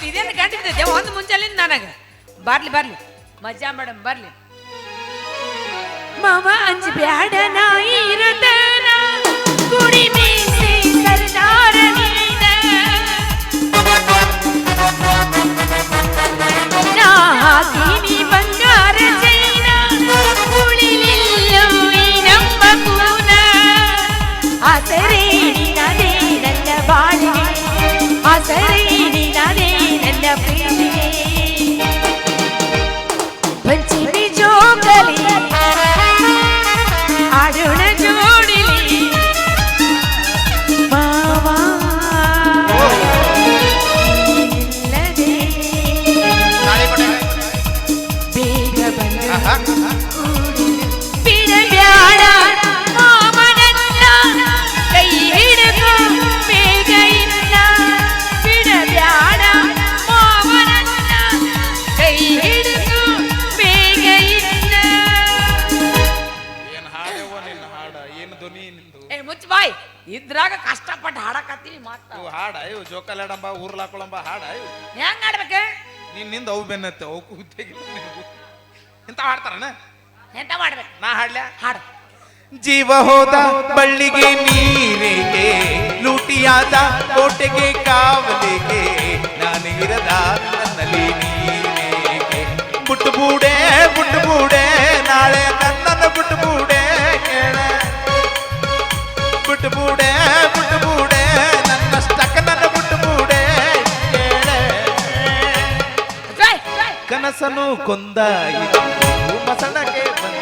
ಇದೇನು ಗಂಟಿದ್ದೆ ಒಂದು ಮುಂಚೆಲಿಂದ ನನಗೆ ಬರ್ಲಿ ಬರ್ಲಿ ಮಜಾ ಮೇಡಮ್ ಬರ್ಲಿ ಮಾವ ಅಂಜಿ ಬ್ಯಾಡ ನಾಯಿ ಇರತನ ಕುಡಿ ಮೀಸಿ ಸರ್ದಾರ ನೀನ ನಾ ಹಾಕಿನಿ ಬಂಗಾರ ಚೈನ ಉಳಿಲಿಲ್ಲೋ ಈ ನಮ್ಮ ಕೂನ ಆಸರೇಡಿನದೇ ನನ್ನ ಬಾಳಿಗೆ ಆಸರೇಡಿನದೇ ನನ್ನ ಪ್ರೀತಿಗೆ ಪಂಚಮಿ ಜೋಗಲಿ ಆಡೋಣ ಜೋಡಿಲಿ ಮಾವಾ ಇಲ್ಲದೆ ಬೇಗ ಬಂದ ಬಿಡಬ್ಯಾಡ ಮಾಮನನ್ನ ಕೈ ಹಿಡಿದು ಬೇಗ ಇಲ್ಲ ಬಿಡಬ್ಯಾಡ ಮಾಮನನ್ನ ಕೈ ಹಿಡಿದು ಬೇಗ ಇಲ್ಲ ಏನ್ ಹಾಡವ ನಿನ್ನ ಹಾಡ ಏನು ಧ್ವನಿ ನಿಂದು ಮುಚ್ಚ ಬಾಯ್ ಇದ್ರಾಗ ಕಷ್ಟಪಟ್ಟು ಹಾಡಕತ್ತೀನಿ ಮಾತ ಇವು ಹಾಡ ಇವು ಜೋಕಾಲಾಡಂಬ ಊರ್ಲಾಕೊಳಂಬ ಹಾಡ ಇವು ಹೆಂಗ್ ಆಡ್ಬೇಕ ನಿಂದ ಅವು ಬೆನ್ನತ್ತೆ ಅವಕ್ಕೂ ಹುದ್ದೆಗಿಲ್ಲ ನಿನಗೂ ಇಂತ ಹಾಡ್ತಾರನ ಎಂತ ಮಾಡ್ಬೇಕು ನಾ ಹಾಡ್ಲ್ಯಾ ಹಾಡು ಜೀವ ಹೋದ ಬಳ್ಳಿಗೆ ನೀರಿಗೆ ಲೂಟಿಯಾದ ಕೋಟೆಗೆ ಕಾವಲಿಗೆ ನಾನು ಇರದ ನನ್ನಲ್ಲಿ ನೀನೇಗೆ ಬುಟ್ಟು ಬೂಡೆ ನಾಳೆ ನನ್ನನ್ನು ಬುಟ್ಟು ಬೂಡೆ ಕೇಳ ಬುಟ್ಟು ಬೂಡೆ ನನ್ನಷ್ಟಕ್ಕ ನನ್ನ ಬುಟ್ಟು ಬೂಡೆ ಕೇಳೆ ಕನಸನು ಕೊಂದ ಮಸಣಕ್ಕೆ ಬಂದ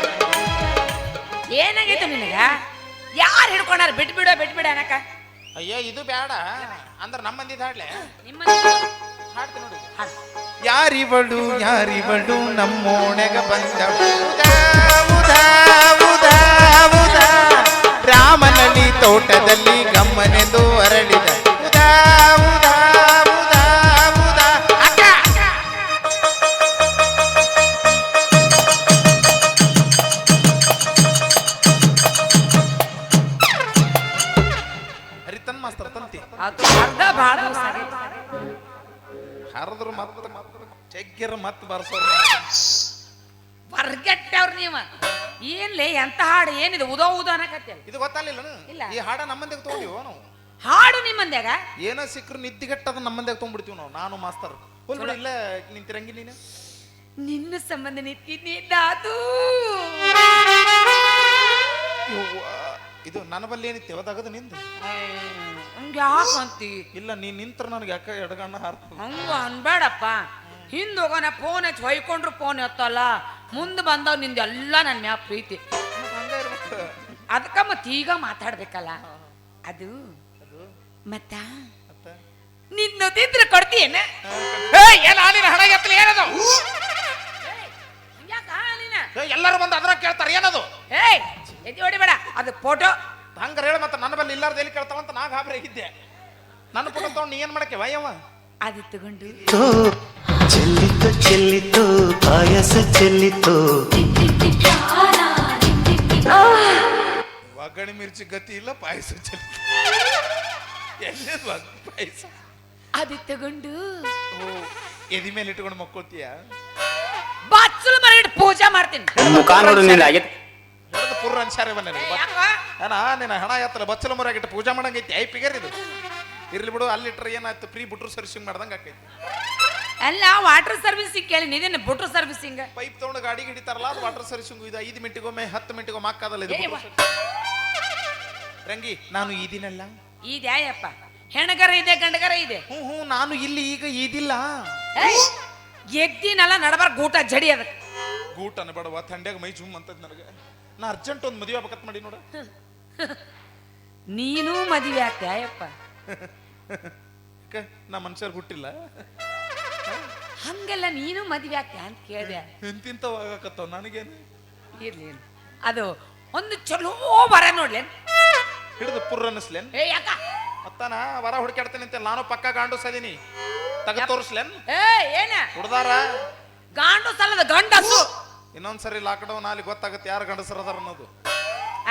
ಏನಾಗೈತೆ ನಿನಗ ಯಾರು ಹಿಡ್ಕೊಂಡಾರ ಬಿಟ್ಬಿಡ ಅನ್ನಕ ಅಯ್ಯ ಇದು ಬೇಡ ಅಂದ್ರ ನಮ್ಮ ಮಂದಿದ ಹಾಡ್ಲೆ ನಿಮ್ಮ ಹಾಡ್ತೀನಿ ನೋಡಿ ಯಾರಿವಳು ನಮ್ಮೋಣೆಗ ಬಂದ ರಾಮನಳ್ಳಿ ತೋಟದಲ್ಲಿ ಗಮ್ಮನೆಂದು ಅರಳಿದ ಹರಿತನ್ ಮಾಸ್ತರ್ ತಂತಿ ಅರ್ಧ ಭಾಳ ಹರಿದ್ರು ಮತ್ತ ಚೆಗ್ಗಿರ ಮತ್ ಬರ್ಸೋರು ಬರ್ಗೆಟ್ಟವ್ರ ನೀವ ಏನ್ಲೇ ಎಂತ ಹಾಡು ಏನಿದೆ ಉದೋ ಅನ್ನಕತ್ತೇಳ ಇದು ಗೊತ್ತಾಗ್ಲಿಲ್ಲ ಇಲ್ಲ. ಈ ಹಾಡ ನಮ್ಮಂದಾಗ ತಗೊಂಡಿವ ನಾವು ಹಾಡು ನಿಮ್ಮಂದ್ಯಾಗ ಏನೋ ಸಿಕ್ಕರು ನಿದ್ದಿಗೆಟ್ಟದ ನಮ್ಮಂದಾಗ ತೊಗೊಂಡ್ಬಿಡ್ತೀವಿ ನಾವು ನಾನು ಮಾಸ್ತರ್ ಹೋಗ್ಬಿಡು ಇಲ್ಲ ನಿಂತಿರಂಗಿ ನೀನು ನಿನ್ನ ಸಂಬಂಧ ನಿಂತಿದ್ನಿ ದಾದು ಇದು ನನ್ನ ಬಲ್ಲಿ ಏನಿತ್ತು ಯಾವ್ದಾಗದು ನಿಂದು ಹಂಗ ಯಾಕೆ ಅಂತಿ ಇಲ್ಲ ನೀನ್ ನಿಂತ್ರ ನನಗೆ ಯಾಕ ಎಡಗಣ್ಣ ಹಾರ್ತದ ಹಂಗ ಅನ್ಬೇಡಪ್ಪ ಹಿಂದ್ ಹೋಗೋಣ ಫೋನ್ ಹಚ್ಚಿ ಹೊಯ್ಕೊಂಡ್ರು ಫೋನ್ ಎತ್ತಲ್ಲ ಮುಂದೆ ಬಂದವ್ ನಿಂದ ಎಲ್ಲ ನನ್ನ ಮ್ಯಾ ಪ್ರೀತಿ ಅದಕ್ಕ ಮತ್ತ ಈಗ ಮಾತಾಡ್ಬೇಕಲ್ಲ ಅದು ಮತ್ತ ನಿನ್ನದಿದ್ರೆ ಕೊಡ್ತೀಯೇನ ಹಣ ಎತ್ತಲಿ ಏನದು ಎಲ್ಲರೂ ಬಂದು ಅದ್ರ ಕೇಳ್ತಾರ ಏನದು ಏಯ್ ಎದ್ದು ಹೊಡಿಬೇಡ ಅದು ಫೋಟೋ ಹಂಗಾರ ಹೇಳ ಮತ್ತೆ ನನ್ನ ಬಲ್ಲಿ ಇಲ್ಲಾರ್ದ ಎಲ್ಲಿ ಕೇಳ್ತಾವಂತ ನಾ ಗಾಬರಿ ಆಗಿದ್ದೆ ನನ್ನ ಫೋಟೋ ತಗೊಂಡು ನೀ ಏನ್ ಮಾಡಕ್ಕೆ ವಯವ ಅದು ತಗೊಂಡು ಚೆಲ್ಲಿತು ಪಾಯಸ ಚೆಲ್ಲಿತು ಒಗ್ಗರಣೆ ಮಿರ್ಚಿ ಗತಿ ಇಲ್ಲ ಪಾಯಸ ಚೆಲ್ಲಿತು ಎಲ್ಲಿ ಪಾಯಸ ಅದು ತಗೊಂಡು ಎದಿ ಮೇಲೆ ಇಟ್ಕೊಂಡು ಮಕ್ಕೊಳ್ತೀಯ ಬಾಚಲು ಮರಗಿಟ್ಟು ಪೂಜೆ ಮಾಡ್ತೀನಿ ಹೇಳದ ಪುರ್ರ ಅನ್ಸಾರೆ ಬನ್ನಿ ನಿನ್ನ ಹಣ ಎತ್ತಲ್ಲ ಬಚ್ಚಲ ಮರಾಗಿಟ್ಟು ಪೂಜೆ ಮಾಡಂಗೈತಿ ಐ ಪಿಗರ್ ಇದು ಇರ್ಲಿ ಬಿಡು ಅಲ್ಲಿಟ್ರೆ ಏನಾಯ್ತು ಫ್ರೀ ಬುಟ್ರು ಸರ್ವಿಸಿಂಗ್ ಮಾಡ್ದಂಗ ಆಕೈತಿ ಅಲ್ಲ ವಾಟರ್ ಸರ್ವಿಸಿಂಗ್ ಕೇಳಿ ನೀದೇನು ಬುಟ್ರು ಸರ್ವಿಸಿಂಗ್ ಪೈಪ್ ತಗೊಂಡು ಗಾಡಿಗೆ ಹಿಡಿತಾರಲ್ಲ ಅದು ವಾಟರ್ ಸರ್ವಿಸಿಂಗ್ ಇದು 5 ಮಿನಿಟಿಗೊಮ್ಮೆ 10 ಮಿನಿಟಿಗೊಮ್ಮೆ ಹಾಕಾದಲ್ಲ ಇದು ರಂಗಿ ನಾನು ಈದಿನಲ್ಲ ಇದ್ಯಾಯಪ್ಪ ಹೆಣಗರ ಇದೆ ಗಂಡಗರ ಇದೆ ಹ್ಞೂ ನಾನು ಇಲ್ಲಿ ಈಗ ಈದಿಲ್ಲ ಎಗ್ದಿನಲ್ಲ ನಡಬಾರ ಗೂಟ ಜಡಿ ಅದಕ್ಕೆ ಗೂಟ ಅನ್ಬೇಡವ ಥಂಡ್ಯಾಗ ಮೈ ಜುಮ್ ಅಂತದ್ ನನಗೆ ನಾ ಅರ್ಜೆಂಟ್ ಒಂದು ಮದುವೆ ಆಗ್ಬೇಕಂತ ಮಾಡಿ ನೋಡ ನೀನು ಮದುವೆ ಆಗ್ತಾಯಪ್ಪ ನಾ ಮನುಷ್ಯರ್ ಹುಟ್ಟಿಲ್ಲ ಹಂಗೆಲ್ಲ ನೀನು ಮದುವೆ ಆಗ್ತೀಯ ಅಂತ ಕೇಳಿದೆ ಎಂತಿಂತವ ಆಗಕತ್ತವ ನನಗೇನು ಇರ್ಲಿ ಅದು ಒಂದು ಚಲೋ ವರ ನೋಡ್ಲೇನ್ ಹಿಡಿದು ಪುರ್ರ ಅನ್ನಿಸ್ಲೇನ್ ಏ ಯಾಕ ಮತ್ತಾನ ವರ ಹುಡುಕಾಡ್ತೇನೆ ಅಂತ ನಾನು ಪಕ್ಕ ಗಾಂಡು ಸದೀನಿ ತಗ ತೋರಿಸ್ಲೇನ್ ಏ ಏನ ಹುಡ್ದಾರ ಗಾಂಡು ಸಲದ ಗಂಡಸು ಇನ್ನೊಂದ್ಸರಿ ಲಾಕ್ಡೌನ್ ಅಲ್ಲಿ ಗೊತ್ತಾಗುತ್ತೆ ಯಾರು ಗಂಡಸರದಾರ ಅನ್ನೋದು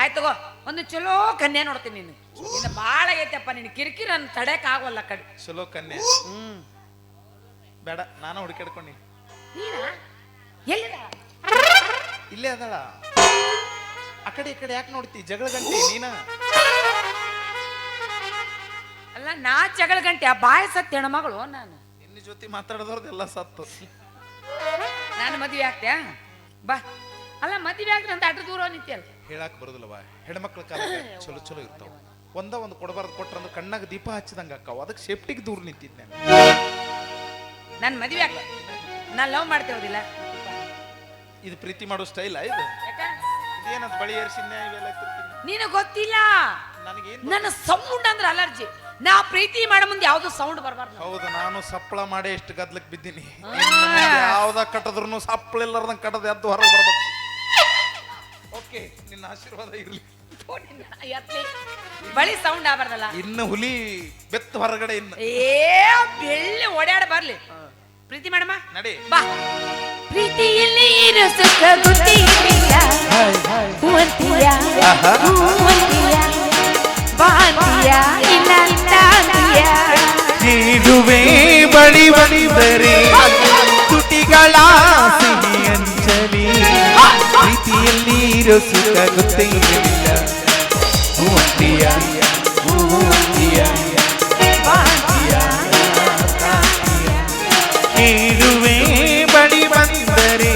ಆಯ್ತು ತಗೋ ಒಂದು ಚಲೋ ಕನ್ಯಾ ನೋಡ್ತೀನಿ ನೀನು ಇನ್ನು ಭಾಳ ಆಗೈತಪ್ಪ ನಿನ್ ಕಿರಿಕಿರಿ ನನ್ನ ತಡೆಯಕ್ ಆಗವಲ್ಲ ಕಡೆ ಚಲೋ ಕನ್ಯೆ ಬೇಡ ನಾನು ಹುಡುಕಾಡ್ಕೊಂಡಿ ನೀನ ಎಲ್ಲಿದ ಇಲ್ಲೇ ಅದಳ ಆ ಕಡೆ ಈ ಕಡೆ ಯಾಕೆ ನೋಡ್ತಿ ಜಗಳ ಗಂಟೆ ನೀನ ಅಲ್ಲ ನಾ ಜಗಳ ಗಂಟೆ ಆ ಬಾಯ ಸತ್ಯ ಹೆಣ್ಮಗಳು ನಾನು ನಿನ್ನ ಜೊತೆ ಮಾತಾಡೋದ್ರದೆಲ್ಲ ಸತ್ತು ನಾನು ಮದುವೆ ಆಗ್ತ್ಯಾ ಬಾ ಅಲ್ಲ ಮದುವೆ ಆಗ್ರಿ ಅಂತ ಅಡ್ಡ ದೂರ ನಿಂತಿಯಲ್ಲ ಹೇಳಕ್ ಬರೋದಿಲ್ಲವಾ ಹೆಣ್ಮಕ್ಳ ಕಾಲ ಚಲೋ ಚಲೋ ಇರ್ತಾವ ಒಂದು ಕೊಡಬಾರ್ದು ಕೊಟ್ರಂದ್ರೆ ಕಣ್ಣಾಗ ದೀಪ ಹಚ್ಚಿದಂಗ ಅಕ್ಕಾವ ಅದಕ್ಕೆ ಸೇಫ್ಟಿಗೆ ದೂರ ನಿಂತಿದ್ದೆ ನಾನು ಮದುವೆ ಆಗ ನಾನು ಲವ್ ಮಾಡ್ತೇವದಿಲ್ಲ ಇದು ಪ್ರೀತಿ ಮಾಡೋ ಸ್ಟೈಲ್ ಇದು ಇದೇನದು ಬಳಿ ಏರ್ಸಿನ್ಯ ಇವೆಲ್ಲ ನೀನು ಗೊತ್ತಿಲ್ಲ ನನಗೇನು ನನ್ನ ಸೌಂಡ್ ಅಂದ್ರೆ ಅಲರ್ಜಿ ನಾ ಪ್ರೀತಿ ಮಾಡೋ ಮುಂದೆ ಯಾವ್ದು ಸೌಂಡ್ ಬರಬಾರ್ದು ಹೌದು ನಾನು ಸಪ್ಪಳ ಮಾಡಿ ಎಷ್ಟು ಗದ್ಲಕ್ ಬಿದ್ದೀನಿ ಯಾವ್ದ ಕಟ್ಟದ್ರು ಸಪ್ಪಳ ಇಲ್ಲಾರ್ದಂಗ ಕಟ್ಟದ ಎದ್ದು ಹೊರಗೆ ಬರ್ಬೇಕು ಓಕೆ ನಿನ್ನ ಆಶೀರ್ವಾದ ಇರ್ಲಿ ಬಳಿ ಸೌಂಡ್ ಆಗ್ಬಾರ್ದಲ್ಲ ಇನ್ನು ಹುಲಿ ಬೆತ್ತು ಹೊರಗಡೆ ಇನ್ನು ಬೆಳ್ಳಿ ಓಡಾಡ ಬರ್ಲಿ ಪ್ರೀತಿ ಮಾಡಮ್ಮ ನಡಿ ಬಾ ಪ್ರೀತಿಯಲ್ಲಿ ಇರೋ ಸುಖ ಗೊತ್ತಿಲ್ಲ ಹೂವಂತಿಯ ಹೂವಂತಿಯ ಬಾಂತಿಯ ಇಲ್ಲ ತಾಂತಿಯ ನೀಡುವೆ ಬಳಿ ಬಂದರೆ ತುಟಿಗಳ ಸಿಹಿ ಅಂಚಲಿ ಪ್ರೀತಿಯಲ್ಲಿ ಇರೋ ಸುಖ ಗೊತ್ತೇ ಇರಲಿಲ್ಲ ಹೂವಂತಿಯ ಹೂವಂತಿಯ ಬಾಂತಿಯ ತಾಂತಿಯ ನೀಡುವೆ ಬಳಿ ಬಂದರೆ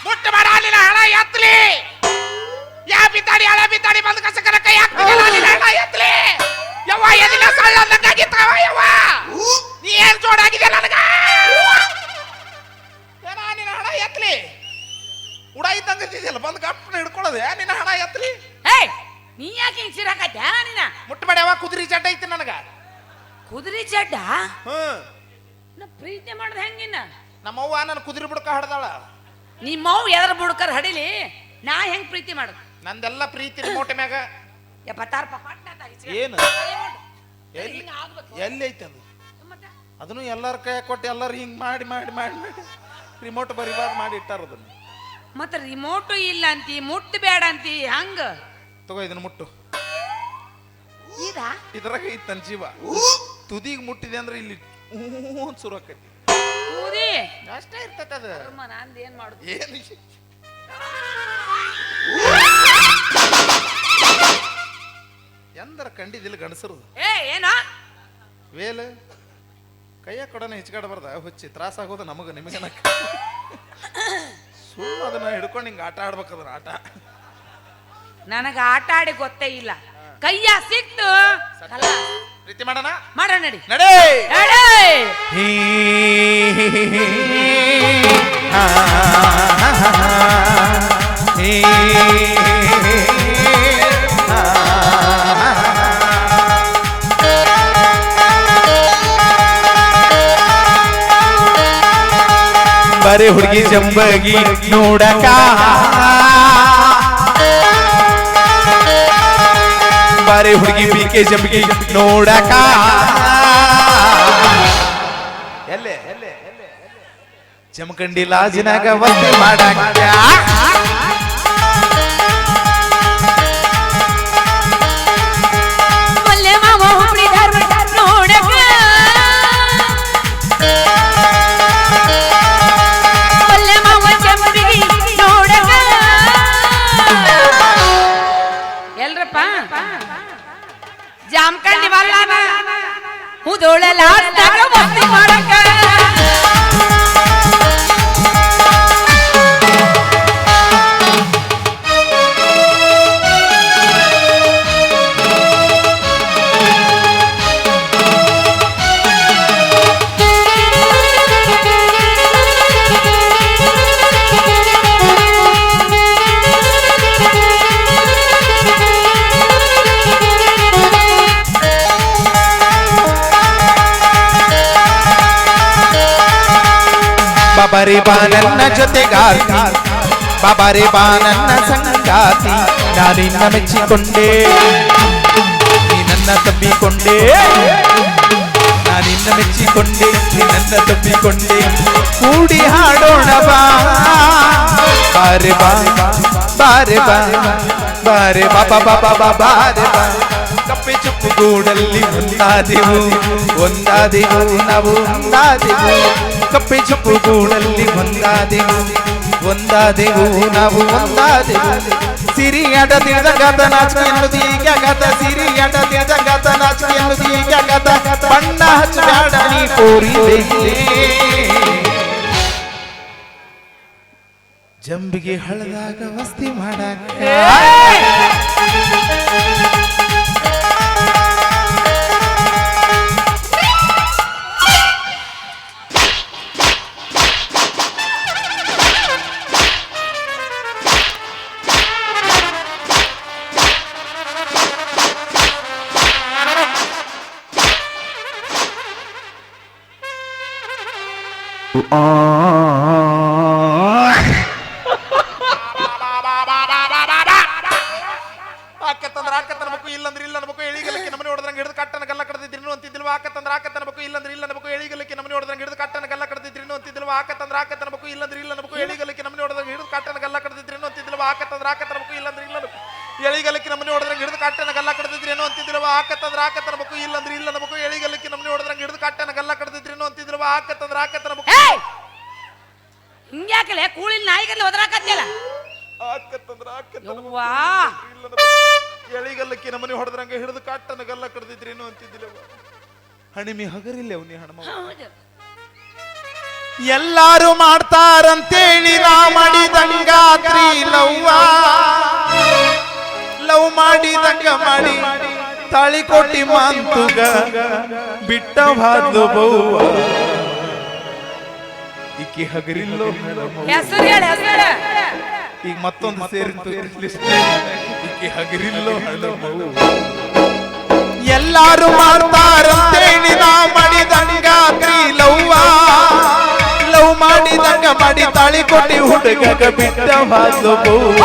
ಮುಟ್ಟ ಮಾಡಲಿಲ್ಲ ಹಣ ಎತ್ತಲಿ ಯಾ ಬಿದ್ದಾಡಿ ಹಳೆ ಬಿದ್ದಾಡಿ ಬಂದು ಕಸಕರ ಕೈ ಹಾಕ್ತಿಲ್ಲ ಹಣ ಎತ್ತಲಿ ಯವ್ವ ಎದಿನ ಸಳ್ಳ ಅಂದಂಗಾಗಿತ್ತವ ಯವ್ವ ನೀ ಏನ್ ಜೋಡಾಗಿದೆ ನನಗ ಏನ ನಿನ್ನ ಹಣ ಎತ್ತಲಿ ಉಡ ಇದ್ದಂಗಿದ್ದಿಲ್ಲ ಬಂದು ಗಪ್ಪನ ಹಿಡ್ಕೊಳ್ಳೋದೆ ನಿನ್ನ ಹಣ ಎತ್ತಲಿ ಏಯ್ ನೀ ಯಾಕೆ ಹಿಂಗ್ ಸಿರಾಕತ್ಯಾ ನೀನ ಮುಟ್ಟ ಮಾಡ್ಯಾವ ಕುದುರೆ ಚಡ್ಡ ಐತಿ ನನಗ ಕುದುರೆ ಚಡ್ಡ ಹ್ಮ್ ನಾ ಪ್ರೀತಿ ಮಾಡ್ದ ಹೆಂಗಿನ್ನ ನಮ್ಮವ್ವ ನನ್ನ ಕುದುರೆ ಬುಡಕ ಹಡ್ದಾಳ ನಿಮ್ಮವ್ ಎದ್ರ ಬುಡ್ಕರ್ ಹಡಿಲಿ ನಾ ಹೆಂಗ್ ಪ್ರೀತಿ ಮಾಡುದು ನಂದೆಲ್ಲ ಪ್ರೀತಿ ರಿಮೋಟ್ ಮ್ಯಾಗ 76 ಪಟ್ನ ತಾಗಿಸಿ ಏನು ಎಲ್ಲಿ ಆಗ್ಬೇಕು ಎಲ್ಲಿ ಐತಿ ಅದು ಮತ್ತೆ ಅದನ್ನು ಎಲ್ಲರ ಕೈ ಕೊಟ್ಟು ಎಲ್ಲರೂ ಹಿಂಗ್ ಮಾಡಿ ಮಾಡಿ ಮಾಡಿ ಮಾಡಿ ರಿಮೋಟ್ ಬರಿಬಾರ್ದು ಮಾಡಿ ಇಟ್ಟಾರ ಅದನ್ನು ಮತ್ತೆ ರಿಮೋಟು ಇಲ್ಲ ಅಂತಿ ಮುಟ್ಟು ಬೇಡ ಅಂತಿ ಹಂಗ ತಗೋ ಇದನ್ನ ಮುಟ್ಟು ಇದ ಇದ್ರಾಗ ಐತಿ ನನ್ನ ಜೀವ ತುದಿಗೆ ಮುಟ್ಟಿದೆ ಅಂದ್ರೆ ಇಲ್ಲಿ ಸುರು ಆಕೈತಿ ಕೂದಿ ಅಷ್ಟೇ ಇರ್ತೈತೆ ಅದು ನಂದು ಏನ್ ಮಾಡುದು ಏನು ಎಂದರ ಕಂಡಿದ್ದಿಲ್ಲ ಗಣಸರದು ಏನ ವೇಲ ಕೈಯ ಕೊಡನ ಹಿಚ್ಕಾಡಬಾರ್ದ ಹುಚ್ಚಿ ತ್ರಾಸ ಆಗೋದು ನಮಗ ನಿಮಗನ ಸುಮ್ಮ ಅದನ್ನ ಹಿಡ್ಕೊಂಡು ಹಿಂಗ ಆಟ ಆಡ್ಬೇಕದ್ರ ಆಟ ನನಗ ಆಟ ಆಡಿ ಗೊತ್ತೇ ಇಲ್ಲ ಕೈಯ ಸಿಕ್ತು ಪ್ರೀತಿ ಮಾಡೋಣ ಮಾಡೋಣ ನಡಿ ನಡೇ ಬರೆ ಹುಡುಗಿ ಜಂಬಗಿ ನೋಡಕ ಬಾರೆ ಹುಡುಗಿ ಬಿಕೆ ಜಂಬಗಿ ನೋಡಕ ಎಲ್ಲೇ ಜಮಖಂಡಿ ಲಾಜಿನಾಗ ಒಂದು ಮಾಡಕ ಜಾಮಖಂಡಿ ಬಲ್ಲಾನ ಮುದೋಳಲಾಡ್ದಾಗ ಮಸ್ತಿ ಮಾಡಕ ಬಾಬಾರಿ ಬಾ ನನ್ನ ಜೊತೆಗಾರ್ತಿ ಬಾಬಾರಿ ಬಾ ನನ್ನ ಸಂಗಾತಿ ನಾನಿನ್ನ ಮೆಚ್ಚಿಕೊಂಡೆ ನೀ ನನ್ನ ತಬ್ಬಿಕೊಂಡೆ ನಾನಿನ್ನ ಮೆಚ್ಚಿಕೊಂಡೆ ನೀ ನನ್ನ ತಬ್ಬಿಕೊಂಡೆ ಕೂಡಿ ಹಾಡೋಣ ಬಾ ಬಾರೆ ಬಾ ಬಾರೆ ಬಾ ಬಾರೆ ಬಾಬಾ ಬಾಬಾ ಬಾ ಬಾರೆ ಬಾ ಕಪ್ಪೆ ಚುಪ್ಪು ಗೂಡಲ್ಲಿ ಒಂದಾದೆವು ಒಂದಾದೆವು ನಾವು ಒಂದಾದೆವು ಕಪ್ಪೆ ಚುಪ್ಪು ಗೂಡಲ್ಲಿ ಒಂದಾದೆವು ಒಂದಾದೆವು ನಾವು ಒಂದಾದೆವು ಸಿರಿಯಾಟ ತಿಳಿದಗಾತ ನಾಚಿಕೆ ಎನ್ನುವುದು ಈಗ ಗತ ಸಿರಿಯಾಟ ತಿಳಿದಗಾತ ನಾಚಿಕೆ ಎನ್ನುವುದು ಈಗ ಗತ ಬಣ್ಣ ಹಚ್ಚಬೇಡ ನೀ ಕೋರಿದೆ ಜಂಬಿಗೆ ಹಳದಾಗ ವಸ್ತಿ ಮಾಡಾಕ ಆಕತ್ತಂದ್ರ ಅನ್ಬೇಕು ಇಲ್ಲಂದ್ರೆ ಇಲ್ಲ ಅನ್ಬೇಕು ಎಳಿಗಲಕ್ಕೆ ನಮ್ಮನೆ ಹೊಡೆದ್ರಂಗೆ ಹಿಡಿದು ಕಟ್ಟನ ಗಲ್ಲ ಕಡ್ದಿದ್ರಿನು ಅಂತಿದ್ದಿಲ್ವ ಆಕತ್ತಂದ್ರ ಅನ್ಬೇಕು ಇಲ್ಲಂದ್ರೆ ಇಲ್ಲ ಅನ್ಬೇಕು ಎಳಿಗಲಕ್ಕೆ ನಮ್ಮನೆ ಹೊಡೆದ್ರಂಗೆ ಹಿಡಿದು ಕಟ್ಟನ ಗಲ್ಲ ಕಡ್ದಿದ್ರಿನು ಅಂತಿದ್ದಿಲ್ವ ಆಕತ್ತಂದ್ರ ಅನ್ಬೇಕು ಇಲ್ಲಂದ್ರೆ ಇಲ್ಲ ಅನ್ಬೇಕು ಎಳಿಗಲಕ್ಕೆ ನಮ್ಮನೆ ಹೊಡೆದ್ರಂಗೆ ಹಿಡಿದು ಕಟ್ಟನ ಗಲ್ಲ ಕಡ್ದಿದ್ರಿನು ಅಂತಿದ್ದಿಲ್ವ ಆಕತ್ತಂದ್ರ ಅನ್ಬೇಕು ಇಲ್ಲಂದ್ರೆ ಇಲ್ಲ ಎಳಿಗಲಕ್ಕೆ ನಮ್ಮನೆ ಹೊಡೆದ್ರಂಗೆ ಹಿಡಿದು ಕಟ್ಟನ ಗಲ್ಲ ಕಡ್ದಿದ್ರೇನು ಅಂತಿದ್ದಿಲ್ವ ಆಕತ್ತಂದ್ರ ಅನ್ಬೇಕು ಇಲ್ಲಂದ್ರೆ ಇಲ್ಲ ಅನ್ಬೇಕು ಎಳಿಗಲಕ್ಕೆ ನಮ್ಮನೆ ಹೊಡೆದ್ರಂಗೆ ಹಿಡಿದು ಕಟ್ಟನ ಗಲ್ಲ ಕಡ್ದಿದ್ರೇನು ಅಂತಿದ್ದಿಲ್ವ ಆಕತ್ತಂದ್ರ ಅನ್ಬೇಕು ಹಿಂಗ್ಯಾಕಲೆ ಕೂಳಿಲ್ ನಾಯಿಗಲ್ಲಿ ಒದರಾಕತ್ತಿಲ್ಲ ಯವ್ವಾ ಎಳಿಗಲ್ಲಕ್ಕೆ ನಮ್ಮನೆ ಹೊಡೆದ್ರಂಗೆ ಹಿಡಿದು ಕಟ್ಟನ ಗಲ್ಲ ಕಡ್ದಿದ್ರೇನು ಅಂತಿದ್ದಿಲ್ಲ ಹಣಿಮಿ ಹಗರಿಲ್ಲ ಅವನಿ ಹಣಮ ಎಲ್ಲಾರು ಮಾಡ್ತಾರಂತೇಳಿ ನಾ ಮಾಡಿದಂಗಾತ್ರಿ ಲವ್ ಮಾಡಿದಂಗ ಮಾಡಿ ತಾಳಿ ಕೊಟ್ಟಿ ಮಾಂತುಗ ಬಿಟ್ಟ ಬಾದ್ಲು ಬೌವ ಈಕಿ ಹಗರಿಲ್ಲೋ ಹೆಸರು ಹೇಳ ಹೆಸರು ಈಗ ಮತ್ತೊಂದು ಸೇರಿತು ಈಕಿ ಹಗರಿಲ್ಲೋ ಹಣಮವು ಎಲ್ಲಾರು ಮಾಡ್ತಾರಂತೇಳಿ ನಾ ಮಾಡಿದಂಗಾತ್ರಿ ಲವ್ ಮಾಡಿದಂಗ ಮಾಡಿ ತಾಳಿ ಕೊಟ್ಟಿ ಹುಡುಗಗ ಬಿಟ್ಟ ಬಾದ್ಲು ಬೌವ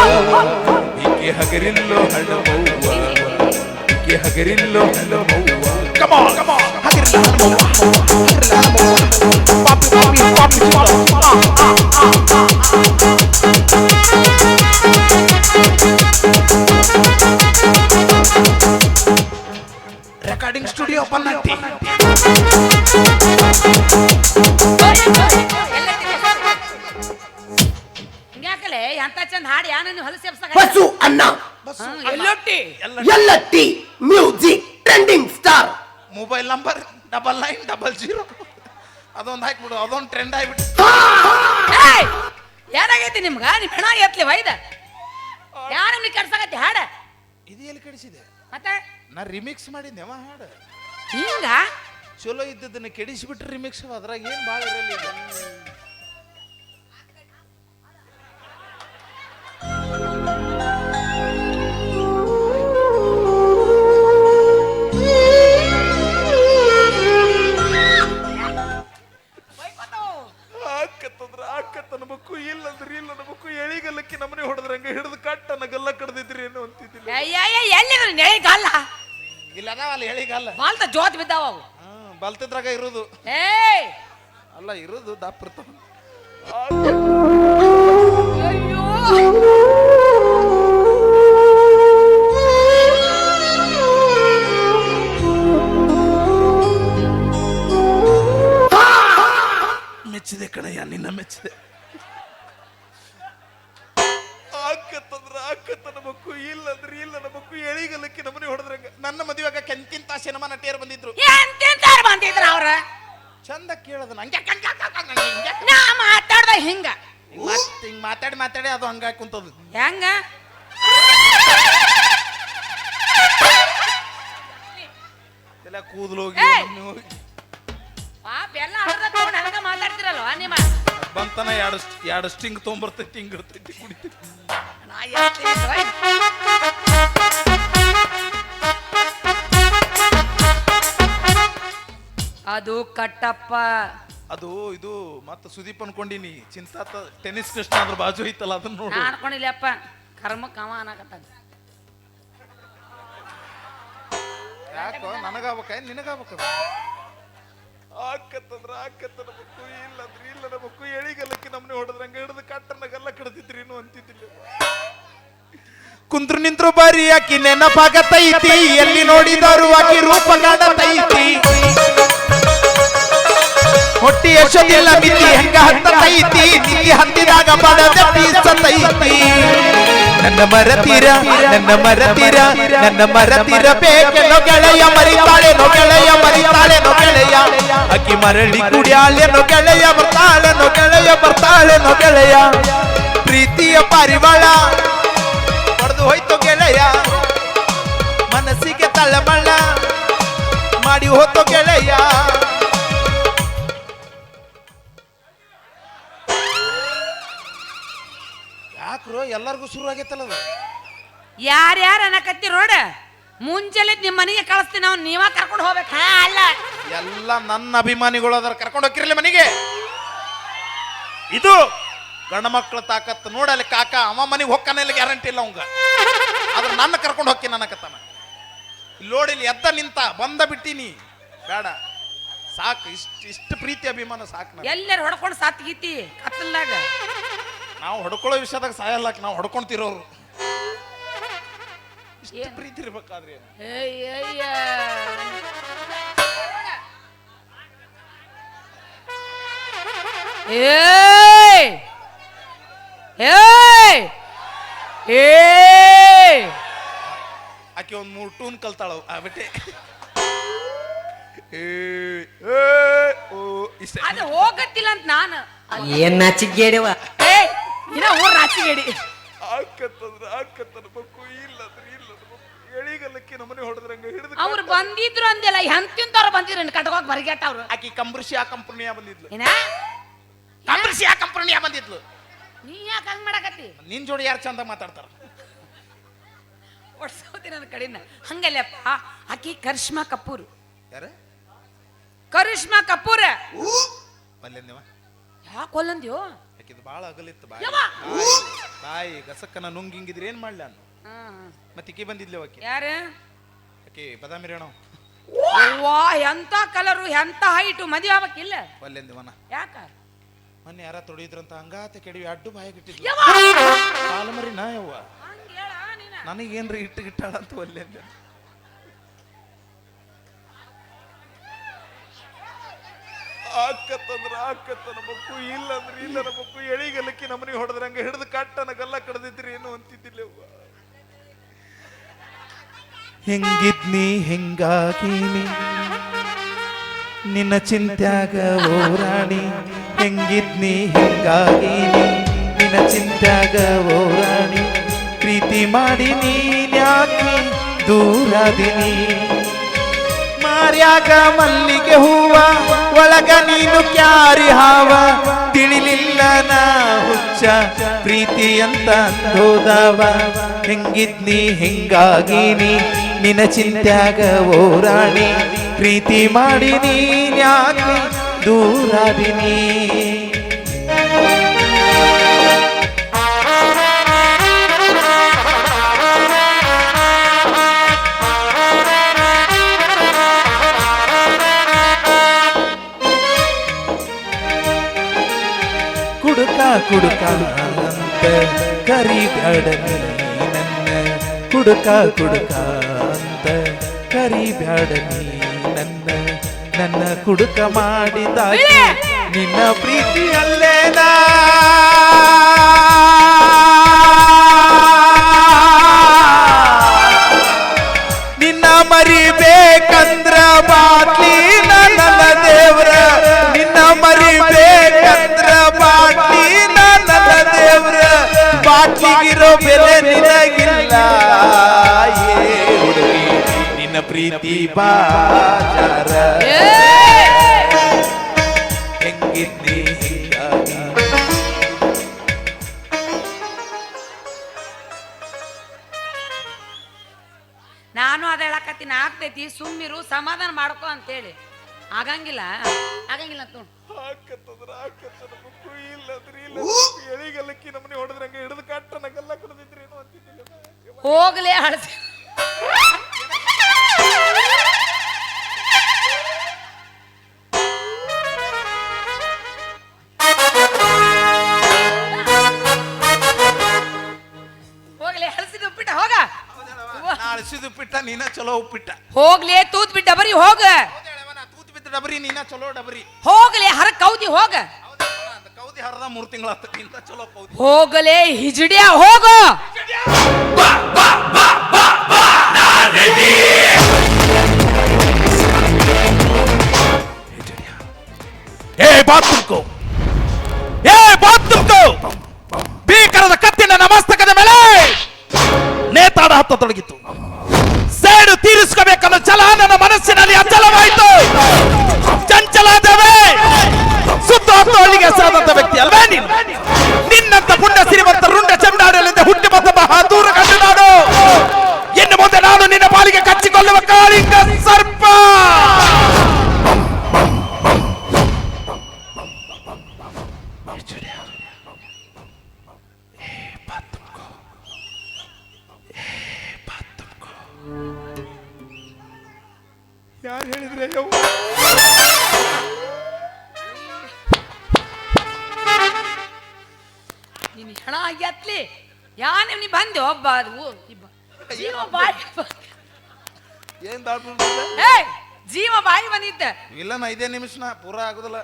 ಈಕಿ ಹಗರಿಲ್ಲೋ ಹಣಮವ್ವ ಈಕಿ ಹಗರಿಲ್ಲೋ ಹಣಮವ್ವ Come on, ಹಗರಿಲ್ಲ ಹಣಮವ್ವ ಪಾಪಿ ರೆಕಾರ್ಡಿಂಗ್ ಸ್ಟುಡಿಯೋ ಪನ್ನಟ್ಟಿ ಹಿಂಗ್ಯಾಕಲೆ ಎಂತ ಚಂದ ಹಾಡಿ ಯಾನು ಹೊಲಸು ಎಬ್ಸಾಕ ಬಸು ಅನ್ನ ಎಲ್ಲೊಟ್ಟಿ ಎಲ್ಲಟ್ಟಿ music trending star mobile number 9900 ಅದೊಂದು ಹಾಕ್ಬಿಡು ಅದೊಂದು ಟ್ರೆಂಡ್ ಆಗ್ಬಿಟ್ಟು ಏನಾಗೈತಿ ನಿಮ್ಗ ನಿಮ್ ಹೆಣ ಎತ್ಲಿ ವೈದ ಯಾರು ನೀ ಕಡ್ಸಾಕತ್ತಿ ಹಾಡ ಇದು ಎಲ್ಲಿ ಕೆಡಿಸಿದೆ ಮತ್ತೆ ನಾ ರಿಮಿಕ್ಸ್ ಮಾಡಿದ್ನೆವ ಹಾಡು ಹಿಂಗ ಚಲೋ ಇದ್ದದನ್ನ ಕೆಡಿಸಿಬಿಟ್ರೆ ರಿಮಿಕ್ಸ್ ಅದ್ರಾಗ ಏನ್ ಭಾಳ ಇರಲಿ ಈಗ ಆಕತ್ತನಬೇಕು ಇಲ್ಲಂದ್ರೆ ಇಲ್ಲ ನಮಕು ಎಳಿಗಲ್ಲಕ್ಕೆ ನಮ್ಮನೆ ಹೊಡೆದ್ರಂಗೆ ಹಿಡಿದು ಕಟ್ಟನ ಗಲ್ಲ ಕಡ್ದಿದ್ರಿ ಏನು ಅಂತಿದ್ದಿಲ್ಲ ಎಲ್ಲಿದ್ರು ನೆಳಿಗಲ್ಲ ಇಲ್ಲ ಅದಾವ ಅಲ್ಲಿ ಎಳಿಗಲ್ಲ ಬಾಲ್ತ ಜೋತ್ ಬಿದ್ದಾವ ಅವು ಬಲ್ತಿದ್ರಾಗ ಇರೋದು ಏಯ್ ಅಲ್ಲ ಇರೋದು ದಾಪ್ರತ ಅಯ್ಯೋ ಮೆಚ್ಚಿದೆ ಕಣಯ್ಯ ನಿನ್ನ ಮೆಚ್ಚಿದೆ ಆಕತ್ತನಬೇಕು ಇಲ್ಲಂದ್ರೆ ಇಲ್ಲ ನಮಕು ಎಳಿಗಲ್ಲಕ್ಕೆ ನಮ್ಮನೆ ಹೊಡೆದ್ರಂಗ ನನ್ನ ಮದುವೆಗ ಕೆಂತಿಂತ ಸಿನಿಮಾ ನಟಿಯರು ಬಂದಿದ್ರು ಎಂತೆಂತಾರು ಬಂದಿದ್ರ ಅವ್ರ ಚಂದ ಕೇಳದ ನಂಗೆ ನಾ ಮಾತಾಡ್ದ ಹಿಂಗ ಹಿಂಗ್ ಮಾತಾಡಿ ಅದು ಹಂಗ ಕುಂತದ ಹೆಂಗ ಎಲ್ಲ ಕೂದಲು ಹೋಗಿ ಪಾಪ ಎಲ್ಲ ಅರ್ಧ ತಗೊಂಡು ಹಂಗ ಮಾತಾಡ್ತಿರಲ್ವ ನಿಮ್ಮ ಬಂತನ ಎರಡು ಸ್ಟಿಂಗ್ ತೊಗೊಂಬರ್ತೈತಿ ಹಿಂಗ್ ಇರ್ತೈತಿ ಕುಡಿತಿ ಅದು ಕಟ್ಟಪ್ಪ ಅದು ಇದು ಮತ್ತೆ ಸುದೀಪ್ ಅನ್ಕೊಂಡಿನಿ ಚಿಂತಾತ ಟೆನ್ನಿಸ್ ಕೃಷ್ಣ ಅದ್ರ ಬಾಜು ಐತಲ್ಲ ಅದನ್ನ ನೋಡು ನಾ ಅನ್ಕೊಂಡಿಲ್ಲಪ್ಪ ಕರ್ಮ ಕಮ ಅನ್ನಕತ್ತ ಯಾಕೋ ನನಗಾಗ್ಬೇಕ ನಿನಗಾಗ್ಬೇಕ ಆಕತ್ತದ ಮಕ್ಕು ಇಲ್ಲ ನಮಕ್ಕು ಎಳಿಗಲ್ಲಕ್ಕೆ ನಮ್ಮನೆ ಹೊಡೆದ್ರಂಗ ಹಿಡಿದು ಕಟ್ಟನಗಲ್ಲ ಕಡ್ದಿದ್ರಿ ಇನ್ನು ಅಂತಿದ್ದಿಲ್ಲ ಕುಂತ್ರು ನಿಂತ್ರು ಬಾರಿ ಆಕಿ ನೆನಪಾಗತೈತಿ ಎಲ್ಲಿ ನೋಡಿದವರು ಆಕಿ ರೂಪ ಕಾಣತೈತಿ ಹೊಟ್ಟಿ ಎಷ್ಟೊಂದಿಲ್ಲ ಮಿತಿ ಹೆಂಗ ಹತ್ತತೈತಿ ನಿತ್ತಿ ಹತ್ತಿದಾಗ ಬಡದ ಪೀಸತೈತಿ ನನ್ನ ಮರತೀರ ಬೇಕೆನೋ ಗೆಳೆಯ ಮರಿತಾಳೆನೋ ಗೆಳೆಯ ಅಕ್ಕಿ ಮರಳಿ ಕುಡಿಯಾಳೆನೋ ಗೆಳೆಯ ಬರ್ತಾಳೆನೋ ಗೆಳೆಯ ಪ್ರೀತಿಯ ಪರಿಮಳ ಪಡೆದು ಹೋಯ್ತು ಗೆಳೆಯ ಮನಸ್ಸಿಗೆ ತಳಮಳ ಮಾಡಿ ಹೋಯ್ತು ಗೆಳೆಯ ಯಾಕ್ರೋ ಎಲ್ಲರಿಗೂ ಶುರು ಆಗೈತಲ್ಲ ಅದು ಯಾರ್ಯಾರು ಅನ್ನಕತ್ತಿ ರೋಡ ಮುಂಜಾನೆ ನಿಮ್ಮ ಮನೆಗೆ ಕಳಿಸ್ತೀನಿ ಅವ್ನು ನೀವ ಕರ್ಕೊಂಡು ಹೋಗ್ಬೇಕು ಅಲ್ಲ ಎಲ್ಲ ನನ್ನ ಅಭಿಮಾನಿಗಳು ಅದರ ಕರ್ಕೊಂಡು ಹೋಗಿರಲಿ ಮನೆಗೆ ಇದು ಗಂಡ ಮಕ್ಕಳ ತಾಕತ್ ನೋಡಲ್ಲಿ ಕಾಕ ಅವ ಮನೆಗೆ ಹೊಕ್ಕನ ಇಲ್ಲ ಗ್ಯಾರಂಟಿ ಇಲ್ಲ ಅವಂಗ ಆದ್ರೆ ನನ್ನ ಕರ್ಕೊಂಡು ಹೋಗಿ ಅನ್ನಕತ್ತಾನ ಇಲ್ಲಿ ನೋಡಿ ಇಲ್ಲಿ ಎದ್ದ ನಿಂತ ಬಂದ ಬಿಟ್ಟಿನಿ ಬೇಡ ಸಾಕು ಇಷ್ಟು ಪ್ರೀತಿ ಅಭಿಮಾನ ಸಾಕು ಎಲ್ಲರೂ ಹೊಡ್ಕೊಂಡು ಸಾತ್ ಗೀತಿ ಕತ್ತಲ್ದಾಗ ನಾವು ಹೊಡ್ಕೊಳ್ಳೋ ವಿಷಯದಾಗ ಸಾಯಲ್ಲ ನಾವು ಹೊಡ್ಕೊಂತಿರೋರು ಇಷ್ಟು ಪ್ರೀತಿ ಇರ್ಬೇಕಾದ್ರೆ ಆಕೆ ಒಂದ್ 3 ಟೂನ್ ಕಲ್ತಾಳ ಬಿಟ್ಟೆ ಅದು ಹೋಗತ್ತಿಲ್ಲ ಅಂತ ನಾನು ಏನ್ ನಾಚಿಗೇಡಿವ ಇನ್ನ ಊರ್ ರಾಚಿಗೇಡಿ ಆಕತ್ತದ ಮಕ್ಕು ಇಲ್ಲ ಎಳಿಗಲ್ಲಕ್ಕೆ ನಮ್ಮನೆ ಹೊಡೆದ್ರಂಗ ಹಿಡಿದು ಅವ್ರು ಬಂದಿದ್ರು ಅಂದಿಲ್ಲ ಎಂತಿಂತವ್ರು ಬಂದಿದ್ರು ಕಟ್ಕೋಕ್ ಬರಿಗೆಟ್ಟ ಅವ್ರು ಆಕಿ ಕಂಬ್ರಿಸಿ ಆ ಕಂಪನಿಯ ಬಂದಿದ್ಲು ಏನ ಕಂಬ್ರಿಸಿ ಆ ಕಂಪನಿಯ ಬಂದಿದ್ಲು ನೀ ಯಾಕೆ ಹಂಗ್ ಮಾಡಕತ್ತಿ ನಿನ್ ಜೋಡಿ ಯಾರು ಚಂದ ಮಾತಾಡ್ತಾರ ಒಡ್ಸೋದಿ ನನ್ನ ಕಡೆಯಿಂದ ಹಂಗಲ್ಲಪ್ಪ ಆಕಿ ಕರಿಷ್ಮಾ ಕಪೂರ್ ಯಾರ ಕರಿಷ್ಮಾ ಕಪೂರ್ ಬಲ್ಲೆಂದೇವ ಯಾಕೆ ಕೊಲ್ಲಂದ್ಯೋ ಆಕಿದು ಬಾಳ ಅಗಲಿತ್ತು ಯವ್ವ! ತಾಯಿ ಗಸಕ್ಕನ ನುಂಗಿಂಗಿದ್ರೆ ಏನ್ ಮಾಡ್ಲ ನಾನು ಮತ್ತೆ ಈಕಿ ಬಂದಿದ್ಲೆ ಆಕಿ ಯಾರು ಆಕಿ ಬದಾಮಿ ರೇಣು ವಾ ಎಂತ ಕಲರು ಎಂತ ಹೈಟು ಮದುವೆ ಆಗ್ಬೇಕಿಲ್ಲ ಬಲ್ಲೆಂದೇವನ ಯಾಕ ಮೊನ್ನೆ ಯಾರ ತೊಡಿದ್ರಂತ ಹಂಗಾತ ಕೆಡವಿ ಅಡ್ಡು ಬಾಯಾಗಿಟ್ಟಿದ್ಲು ಯವ್ವ! ಕಾಲು ಮರಿ ನಾ ಯವ್ವ ಹಂಗ್ ಹೇಳ ನೀನ. ನನಗೇನ್ರಿ ಇಟ್ಟಿಗಿಟ್ಟಾಳ ಅಂತ ಒಲ್ಲೆಂದೆ ಆಕತ್ತನ ಮಕ್ಕು ಇಲ್ಲ ನಮಕ್ಕು ಎಳಿಗಲ್ಲಕ್ಕೆ ನಮ್ಮನೆ ಹೊಡೆದ್ರಂಗ ಹಿಡಿದು ಕಟ್ಟನಗಲ್ಲ ಕಡ್ದಿದ್ರಿ ಏನು ಅಂತಿದ್ದಿಲ್ಲ ಹೆಂಗಿದ್ನಿ ಹೆಂಗಾಗೀನಿ ನಿನ್ನ ಚಿಂತ್ಯಾಗ ಓ ರಾಣಿ ಹೆಂಗಿದ್ನಿ ಹೆಂಗಾಗೀನಿ ನಿನ್ನ ಚಿಂತ್ಯಾಗ ಓ ರಾಣಿ ಪ್ರೀತಿ ಮಾಡಿ ನೀನ್ಯಾಕಿ ದೂರಾದಿನಿ ಮಾರ್ಯಾಗ ಮಲ್ಲಿಗೆ ಹೂವ ಒಳಗ ನೀನು ಕ್ಯಾರಿ ಹಾವ ತಿಳಿಲಿಲ್ಲ ನಾ ಹುಚ್ಚ ಪ್ರೀತಿ ಅಂತ ಅಂದೋದವ ಹೆಂಗಿದ್ನಿ ಹೆಂಗಾಗೀನಿ ನಿನ್ನ ಚಿಂತ್ಯಾಗ ಓ ರಾಣಿ ಪ್ರೀತಿ ಮಾಡಿ ನೀನ್ಯಾಕೆ ದೂರಾದಿನಿ ಕುಡುಕ ಅಂತ ಕರಿಬೇಡ ನೀ ನನ್ನ ಕುಡುಕ ಅಂತ ಕರಿಬೇಡ ನೀ ನನ್ನ ಕುಡುಕ ಮಾಡಿದ ನಿನ್ನ ಪ್ರೀತಿಯಲ್ಲೇನಾ ನಿನ್ನ ಮರಿಬೇಕಂದ್ರ ಬಾಟ್ಲಿ ನನ್ನ ದೇವ್ರ ನಿನ್ನ ಮರಿಬೇಕಂದ್ರ ಬಾಟ್ಲಿ ನನ್ನ ದೇವ್ರ ಬಾಟ್ಲಿಗಿರೋ ಬೆಲೆ ನಿನಗಿಲ್ಲ ಏ ಹುಡುಗಿ ನಿನ್ನ ಪ್ರೀತಿ ಬಾಜಾರ ಹೆಂಗಿದ್ದಿ ಹಿಂಗಾಗಿ ನಾನು ಅದ ಹೇಳಕತ್ತೀನಿ ಆಗ್ತೈತಿ ಸುಮ್ಮಿರು ಸಮಾಧಾನ ಮಾಡ್ಕೊ ಅಂತೇಳಿ ಆಗಂಗಿಲ್ಲ ಅಂತ ನೋಡು ಆಕತ್ತದ ಬುಕ್ಕು ಇಲ್ಲದ್ರಿ ಇಲ್ಲ ಎಳಿಗಲ್ಲಕ್ಕಿ ನಮ್ಮನೆ ಹೊಡೆದ್ರಂಗ ಹಿಡಿದು ಕಟ್ಟ ನಗಲ್ಲ ಕುಡಿದಿದ್ರಿ ಏನೋ ಅಂತಿದ್ದಿಲ್ಲ ಹೋಗ್ಲೇ ಹಳಸಿ ಹೋಗ್ಲೇ ಹಳಸಿದ ಉಪ್ಪಿಟ್ಟ ಹೋಗ ಅಳಿಸಿದ ಉಪ್ಪಿಟ್ಟ ನೀನ ಚಲೋ ಉಪ್ಪಿಟ್ಟ ಹೋಗ್ಲೇ ತೂತ್ ಬಿಟ್ಟ ಬರೀ ಹೋಗ ತೂತ್ ಬಿದ್ದ ಡಬರಿ ನೀನ ಚಲೋ ಡಬರಿ ಹೋಗ್ಲೇ ಹರ ಕೌದಿ ಹೋಗ ಕೌದಿ ಹರದ 3 ತಿಂಗಳಾತ ಇಂತ ಚಲೋ ಕೌದಿ ಹೋಗಲೇ ಹಿಜಡಿಯ ಹೋಗ ಬಾತ್ ತುಮ್ಕೋ ಭೀಕರದ ಕತ್ತಿ ನನ್ನ ಮಸ್ತಕದ ಮೇಲೆ ನೇತಾಡ ಹತ್ತತೊಡಗಿತ್ತು. ಸೇಡು ತೀರಿಸಿಕೋಬೇಕನ್ನ ಛಲ ನನ್ನ ಮನಸ್ಸಿನಲ್ಲಿ ಅಚಲವಾಯಿತು. ಚಂಚಲಾದವೇ ಸುತ್ತ ಹತ್ತೋಳಿಗೆ ಸಾದಂತ ವ್ಯಕ್ತಿ ಅಲ್ವೇ ನೀನು? ನಿನ್ನಂತ ಪುಣ್ಯ ಶ್ರೀಮಂತ ರುಂಡ ಚೆಂಡಾಡಲಿಂದ ಹುಟ್ಟಿ ಬಂದ ಮಹಾ ದೂರ ಕಂಡು ನಾಡು. ಇನ್ನು ಮುಂದೆ ನಾನು ನಿನ್ನ ಪಾಲಿಗೆ ಕಚ್ಚಿಕೊಳ್ಳುವ ಕಾಳಿಂಗ ಸರ್ಪ. ಯಾರು ಹೇಳಿದ್ರೆ ಯವ್ವ ನೀನು ಹೆಣ ಆಗ್ಯಾತ್ಲಿ ಯಾನೆ ನೀ ಬಂದೆ ಒಬ್ಬ ಅದು ಜೀವ ಬಾಯಿ ಏನ್ ದಾಡ್ ಜೀವ ಬಾಯಿ ಬಂದಿದ್ದ ಇಲ್ಲ ನಾ 5 ನಿಮಿಷನ ಪೂರಾ ಆಗುದಿಲ್ಲ.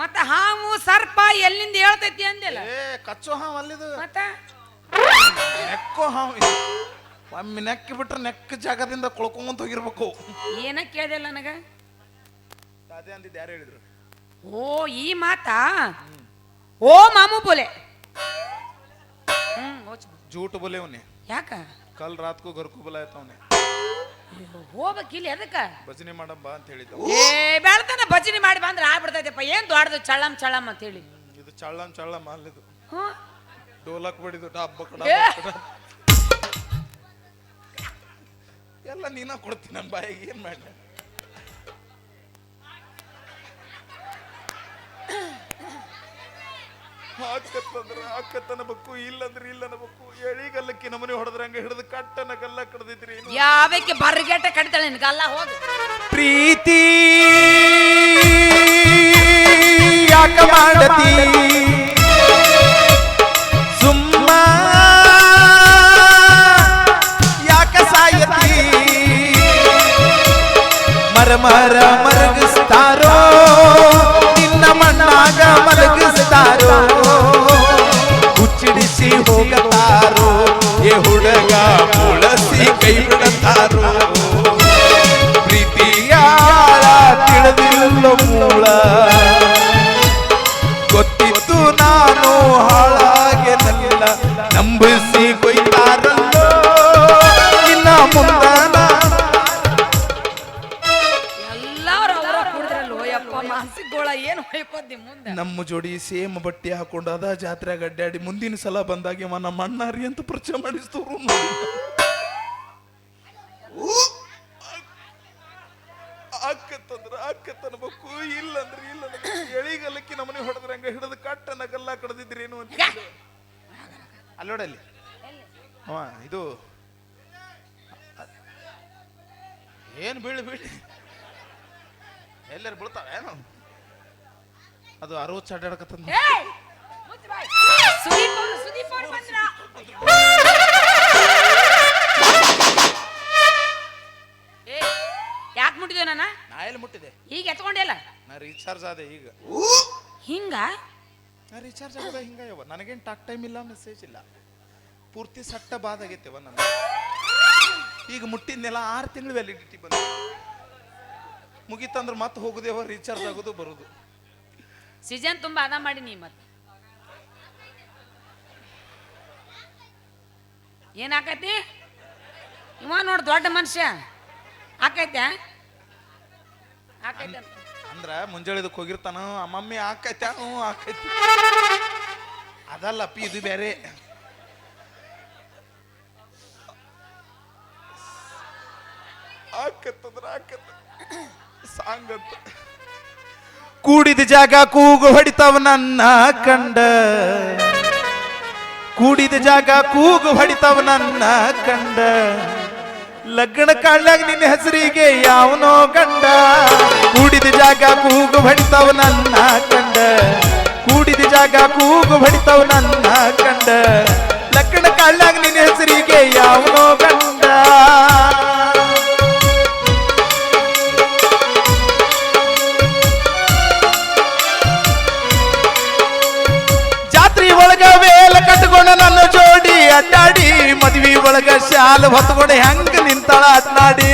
ಮತ್ತ ಹಾವು ಸರ್ಪ ಎಲ್ಲಿಂದ ಹೇಳ್ತೈತಿ ಅಂದಿಲ್ಲ ಏ ಕಚ್ಚೋ ಹಾವು ಅಲ್ಲಿದು ಮತ್ತ ನೆಕ್ಕೋ ಹಾವು ಇದು. ಒಮ್ಮೆ ನೆಕ್ಕಿ ಬಿಟ್ರೆ ನೆಕ್ಕ ಜಾಗದಿಂದ ಕೊಳ್ಕೊಂತ ಹೋಗಿರ್ಬೇಕು. ಏನ ಕೇಳ್ದಿಲ್ಲ ನನಗ ಅದೇ ಅಂದಿದ್ದು ಯಾರು ಹೇಳಿದ್ರು? ಓ ಈ ಮಾತಾ ಓ ಮಾಮು ಬೋಲೆ झूठ बोले उन्हें ಯಾಕ कल रात को घर को बुलाया था उन्हें ಹೋಗ್ಬೇಕಿಲ್ಲ ಎದಕ್ಕ ಭಜನೆ ಮಾಡಂ ಬಾ ಅಂತ ಹೇಳಿದ್ದ. ಏ ಬೆಳ್ತಾನ ಭಜನೆ ಮಾಡಿ ಬಂದ್ರೆ ಆಗ್ಬಿಡ್ತೈತಪ್ಪ ಏನ್ ದೊಡ್ಡದು ಚಳ್ಳಂ ಚಳ್ಳಂ ಅಂತ ಹೇಳಿ ಇದು ಚಳ್ಳಂ ಚಳ್ಳಂ ಅಲ್ಲಿದು ಹ್ಮ್ ಡೋಲಕ್ ಬಡಿದು ಡಬ್ಬ ಕಡ ಎಲ್ಲ ನೀನ ಕೊಡ್ತೀನಿ ನನ್ನ ಬಾಯಿಗೆ ಏನ್ ಮಾಡಿ. ಹಾಕತ್ತನ ಬಕ್ಕು ಇಲ್ಲಂದ್ರೆ ಇಲ್ಲ ನಬಕ್ಕು ಎಳಿಗಲ್ಲಕ್ಕಿ ನಮ್ಮನೆ ಹೊಡೆದ್ರಂಗ ಹಿಡಿದು ಕಟ್ಟನ ಗಲ್ಲ ಕಡ್ದಿದ್ರಿ ಯಾವಕ್ಕೆ ಬರ್ಗೆಟ ಕಡಿತಾಳೆ ನಿನಗಲ್ಲ ಹೋಗ ಪ್ರೀತಿ ಯಾಕ ಮಾಡತಿ ಸುಮ್ಮ ಯಾಕ ಸಾಯತಿ ಮರಮರ ಮರಗಿಸ್ತಾರೋ ನಿನ್ನ ಮಣ್ಣಾಗ ಮಲಗಿಸ್ತಾರೋ ಹುಚ್ಚಿಡಿಸಿ ಹೋಗತಾರೋ ಏ ಹುಡುಗ ಮುಳಸಿ ಕೈ ಬಿಡತಾರೋ ಪ್ರೀತಿಯಾಳ ತಿಳಿದಿಲ್ಲ ಮೂಳ ಗೊತ್ತಿತ್ತು ನಾನು ಹಾಳಾಗೆನಲ್ಲ ನಂಬಿಸಿ ಕೊಯ್ತಾರಲ್ಲೋ ಇನ್ನ ಮುಂದಾನ ಎಲ್ಲಾರು ಅವರ ಕುಡಿದ್ರಲ್ಲ ಯಪ್ಪ ಮಾನಸಿಕಗೋಳ ಏನು ಹೊಯ್ಕೋದಿ ಮುಂದೆ ನಮ್ಮ ಜೋಡಿ ಸೇಮ್ ಬಟ್ಟೆ ಹಾಕೊಂಡು ಅದ ಜಾತ್ರೆಗೆ ಅಡ್ಡಾಡಿ ಮುಂದಿನ ಸಲ ಬಂದಾಗ ನಮ್ಮ ಅಣ್ಣಾರಿ ಅಂತ ಪರಿಚಯ ಮಾಡಿಸ್ತವ್ರು ನೋಡಿ. ಅಕ್ಕತ್ತನ್ಬೇಕು ಇಲ್ಲಂದ್ರೆ ಇಲ್ಲ ಎಳಿಗಲ್ಲಕ್ಕಿ ನಮ್ಮನೆ ಹೊಡೆದ್ರಂಗ ಹಿಡಿದು ಕಟ್ಟ ನಗಲ್ಲ ಕಡ್ದಿದ್ರಿ ಏನು ಅಂತ ಅಲ್ಲೋಡಲ್ಲಿ ಅವ ಇದು ಏನು ಬೀಳಿ ಬೀಳಿ ಎಲ್ಲರೂ ಬೀಳ್ತಾವ ಏನು ಅದು 60 ಅಡ್ಡಾಡಕತ್ತ ಸುದೀಪ್ ಅವ್ರು ಬಂದ್ರ ಯಾಕೆ ಮುಟ್ಟಿದೆ ನಾನ ನಾ ಎಲ್ಲಿ ಮುಟ್ಟಿದೆ ಈಗ ಎತ್ಕೊಂಡಿಲ್ಲ ನಾ ರೀಚಾರ್ಜ್ ಆದೆ ಈಗ ಹಿಂಗ ನಾ ರೀಚಾರ್ಜ್ ಆಗೋದ ಹಿಂಗ ಯವ್ವ ನನಗೇನು ಟಾಕ್ ಟೈಮ್ ಇಲ್ಲ ಮೆಸೇಜ್ ಇಲ್ಲ ಪೂರ್ತಿ ಸಟ್ಟ ಬಾದಾಗೈತೆವ ನನ್ನ ಈಗ ಮುಟ್ಟಿದ್ನೆಲ್ಲ 6 ತಿಂಗಳು ವ್ಯಾಲಿಡಿಟಿ ಬಂದ ಮುಗಿತಂದ್ರೆ ಮತ್ತೆ ಹೋಗುದೇವ ರೀಚಾರ್ಜ್ ಆಗೋದು ಬರೋದು ಸೀಸನ್ ತುಂಬಾ ಅದ ಮಾಡಿ ನೀ ಮತ್ತೆ ಏನಾಕೈತಿ ಇವ ನೋಡ್ ದೊಡ್ಡ ಮನುಷ್ಯ ಆಕೈತೆ ಆಕೈತೆ ಅಂದ್ರ ಮುಂಜಾಳೆದಕ್ಕೆ ಹೋಗಿರ್ತಾನ ಮಮ್ಮಿ ಆಕೈತ ಹ್ಞೂ ಆಕೈತಿ ಅದಲ್ಲಪ್ಪಿ ಇದು ಬೇರೆ ಆಕತ್ತಂದ್ರ ಆಕತ್ತ ಸಾಂಗ್ ಅಂತ ಕೂಡಿದ ಜಾಗ ಕೂಗು ಹೊಡಿತಾವ ನನ್ನ ಕಂಡ ಕೂಡಿದ ಜಾಗ ಕೂಗು ಹೊಡಿತಾವ ನನ್ನ ಕಂಡ ಲಗ್ನ ಕಾಳ್ಯಾಗ ನಿನ್ನ ಹೆಸರಿಗೆ ಯಾವನೋ ಗಂಡ ಕೂಡಿದ ಜಾಗ ಕೂಗು ಹೊಡಿತಾವ ನನ್ನ ಕಂಡ ಕೂಡಿದ ಜಾಗ ಕೂಗು ಹೊಡಿತಾವ ನನ್ನ ಕಂಡ ಲಗ್ನ ಕಾಳ್ಯಾಗ ನಿನ್ನ ಹೆಸರಿಗೆ ಯಾವನೋ ಗಂಡ ಜಾತ್ರಿ ಒಳಗ ವೇಲ ಕಟ್ಕೊಂಡ ನನ್ನ ಜೋಡಿ ಅಡ್ಡಾಡಿ ಮದ್ವಿ ಒಳಗ ಶಾಲ ಹೊತ್ಕೊಂಡು ಹೆಂಗ ನಿಂತಾಳ ಅಡ್ನಾಡಿ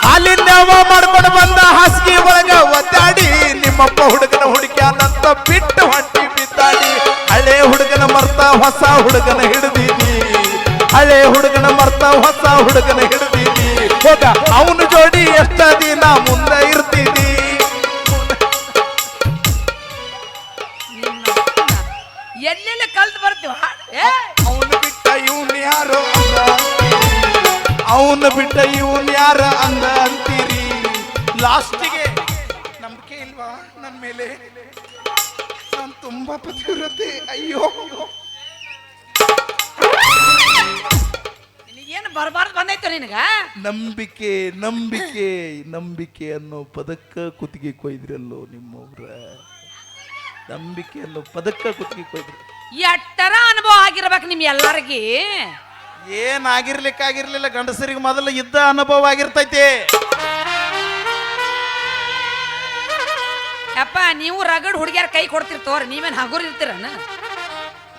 ಹಾಲಿನ್ಯಾವ ಮಾಡ್ಕೊಂಡು ಬಂದ ಹಾಸಿಗೆ ಒಳಗ ಒದ್ದಾಡಿ ನಿಮ್ಮಪ್ಪ ಹುಡುಗನ ಹುಡುಕ್ಯಾನಂತ ಬಿಟ್ಟು ಹೊಂಟಿ ಬಿದ್ದಾಡಿ ಹಳೆ ಹುಡುಗನ ಮರ್ತ ಹೊಸ ಹುಡುಗನ ಹಿಡಿದೀನಿ ಹಳೆ ಹುಡುಗನ ಮರ್ತ ಹೊಸ ಹುಡುಗನ ಹಿಡಿದೀನಿ ಹೋಗ ಅವನು ಜೋಡಿ ಎಷ್ಟ ದಿನ ಮುಂದೆ ಇರ್ತೀನಿ ಎಲ್ಲೆಲ್ಲ ಕಲ್ತು ಬರ್ತೀವ ಅವನು ಬಿಟ್ಟ ಇವನ್ ಯಾರು ಅಂದ ಅವನು ಬಿಟ್ಟ ಇವನ್ ಯಾರ ಅಂದ ಅಂತೀರಿ ಲಾಸ್ಟಿಗೆ ನಂಬಿಕೆ ಇಲ್ವಾ ನನ್ನ ಮೇಲೆ ನಾನು ತುಂಬಾ ಪತಿವ್ರತೆ ಅಯ್ಯೋ ನಿನಗೇನು ಬರಬಾರ್ದು ಬಂದೈತು ನಿನಗ ನಂಬಿಕೆ ನಂಬಿಕೆ ನಂಬಿಕೆ ಅನ್ನೋ ಪದಕ್ಕ ಕುತ್ತಿಗೆ ಕೊಯ್ದ್ರಲ್ಲೋ ನಿಮ್ಮವ್ರ ನಂಬಿಕೆ ಅನ್ನೋ ಪದಕ್ಕ ಕುತ್ತಿಗೆ ಕೊಯ್ದ್ರಿ ಎಟ್ಟರ ಅನುಭವ ಆಗಿರ್ಬೇಕು ನಿಮ್ ಎಲ್ಲರಿಗೆ ಏನಾಗಿರ್ಲಿಕ್ಕಾಗಿರ್ಲಿಲ್ಲ ಗಂಡಸರಿಗೆ ಮೊದಲು ಇದ್ದ ಅನುಭವ ಆಗಿರ್ತೈತಿ ಅಪ್ಪ ನೀವು ರಗಡ್ ಹುಡುಗಿಯರ ಕೈ ಕೊಡ್ತಿರ್ತವ್ರ ನೀವೇನ್ ಹಗುರ್ ಇರ್ತೀರನ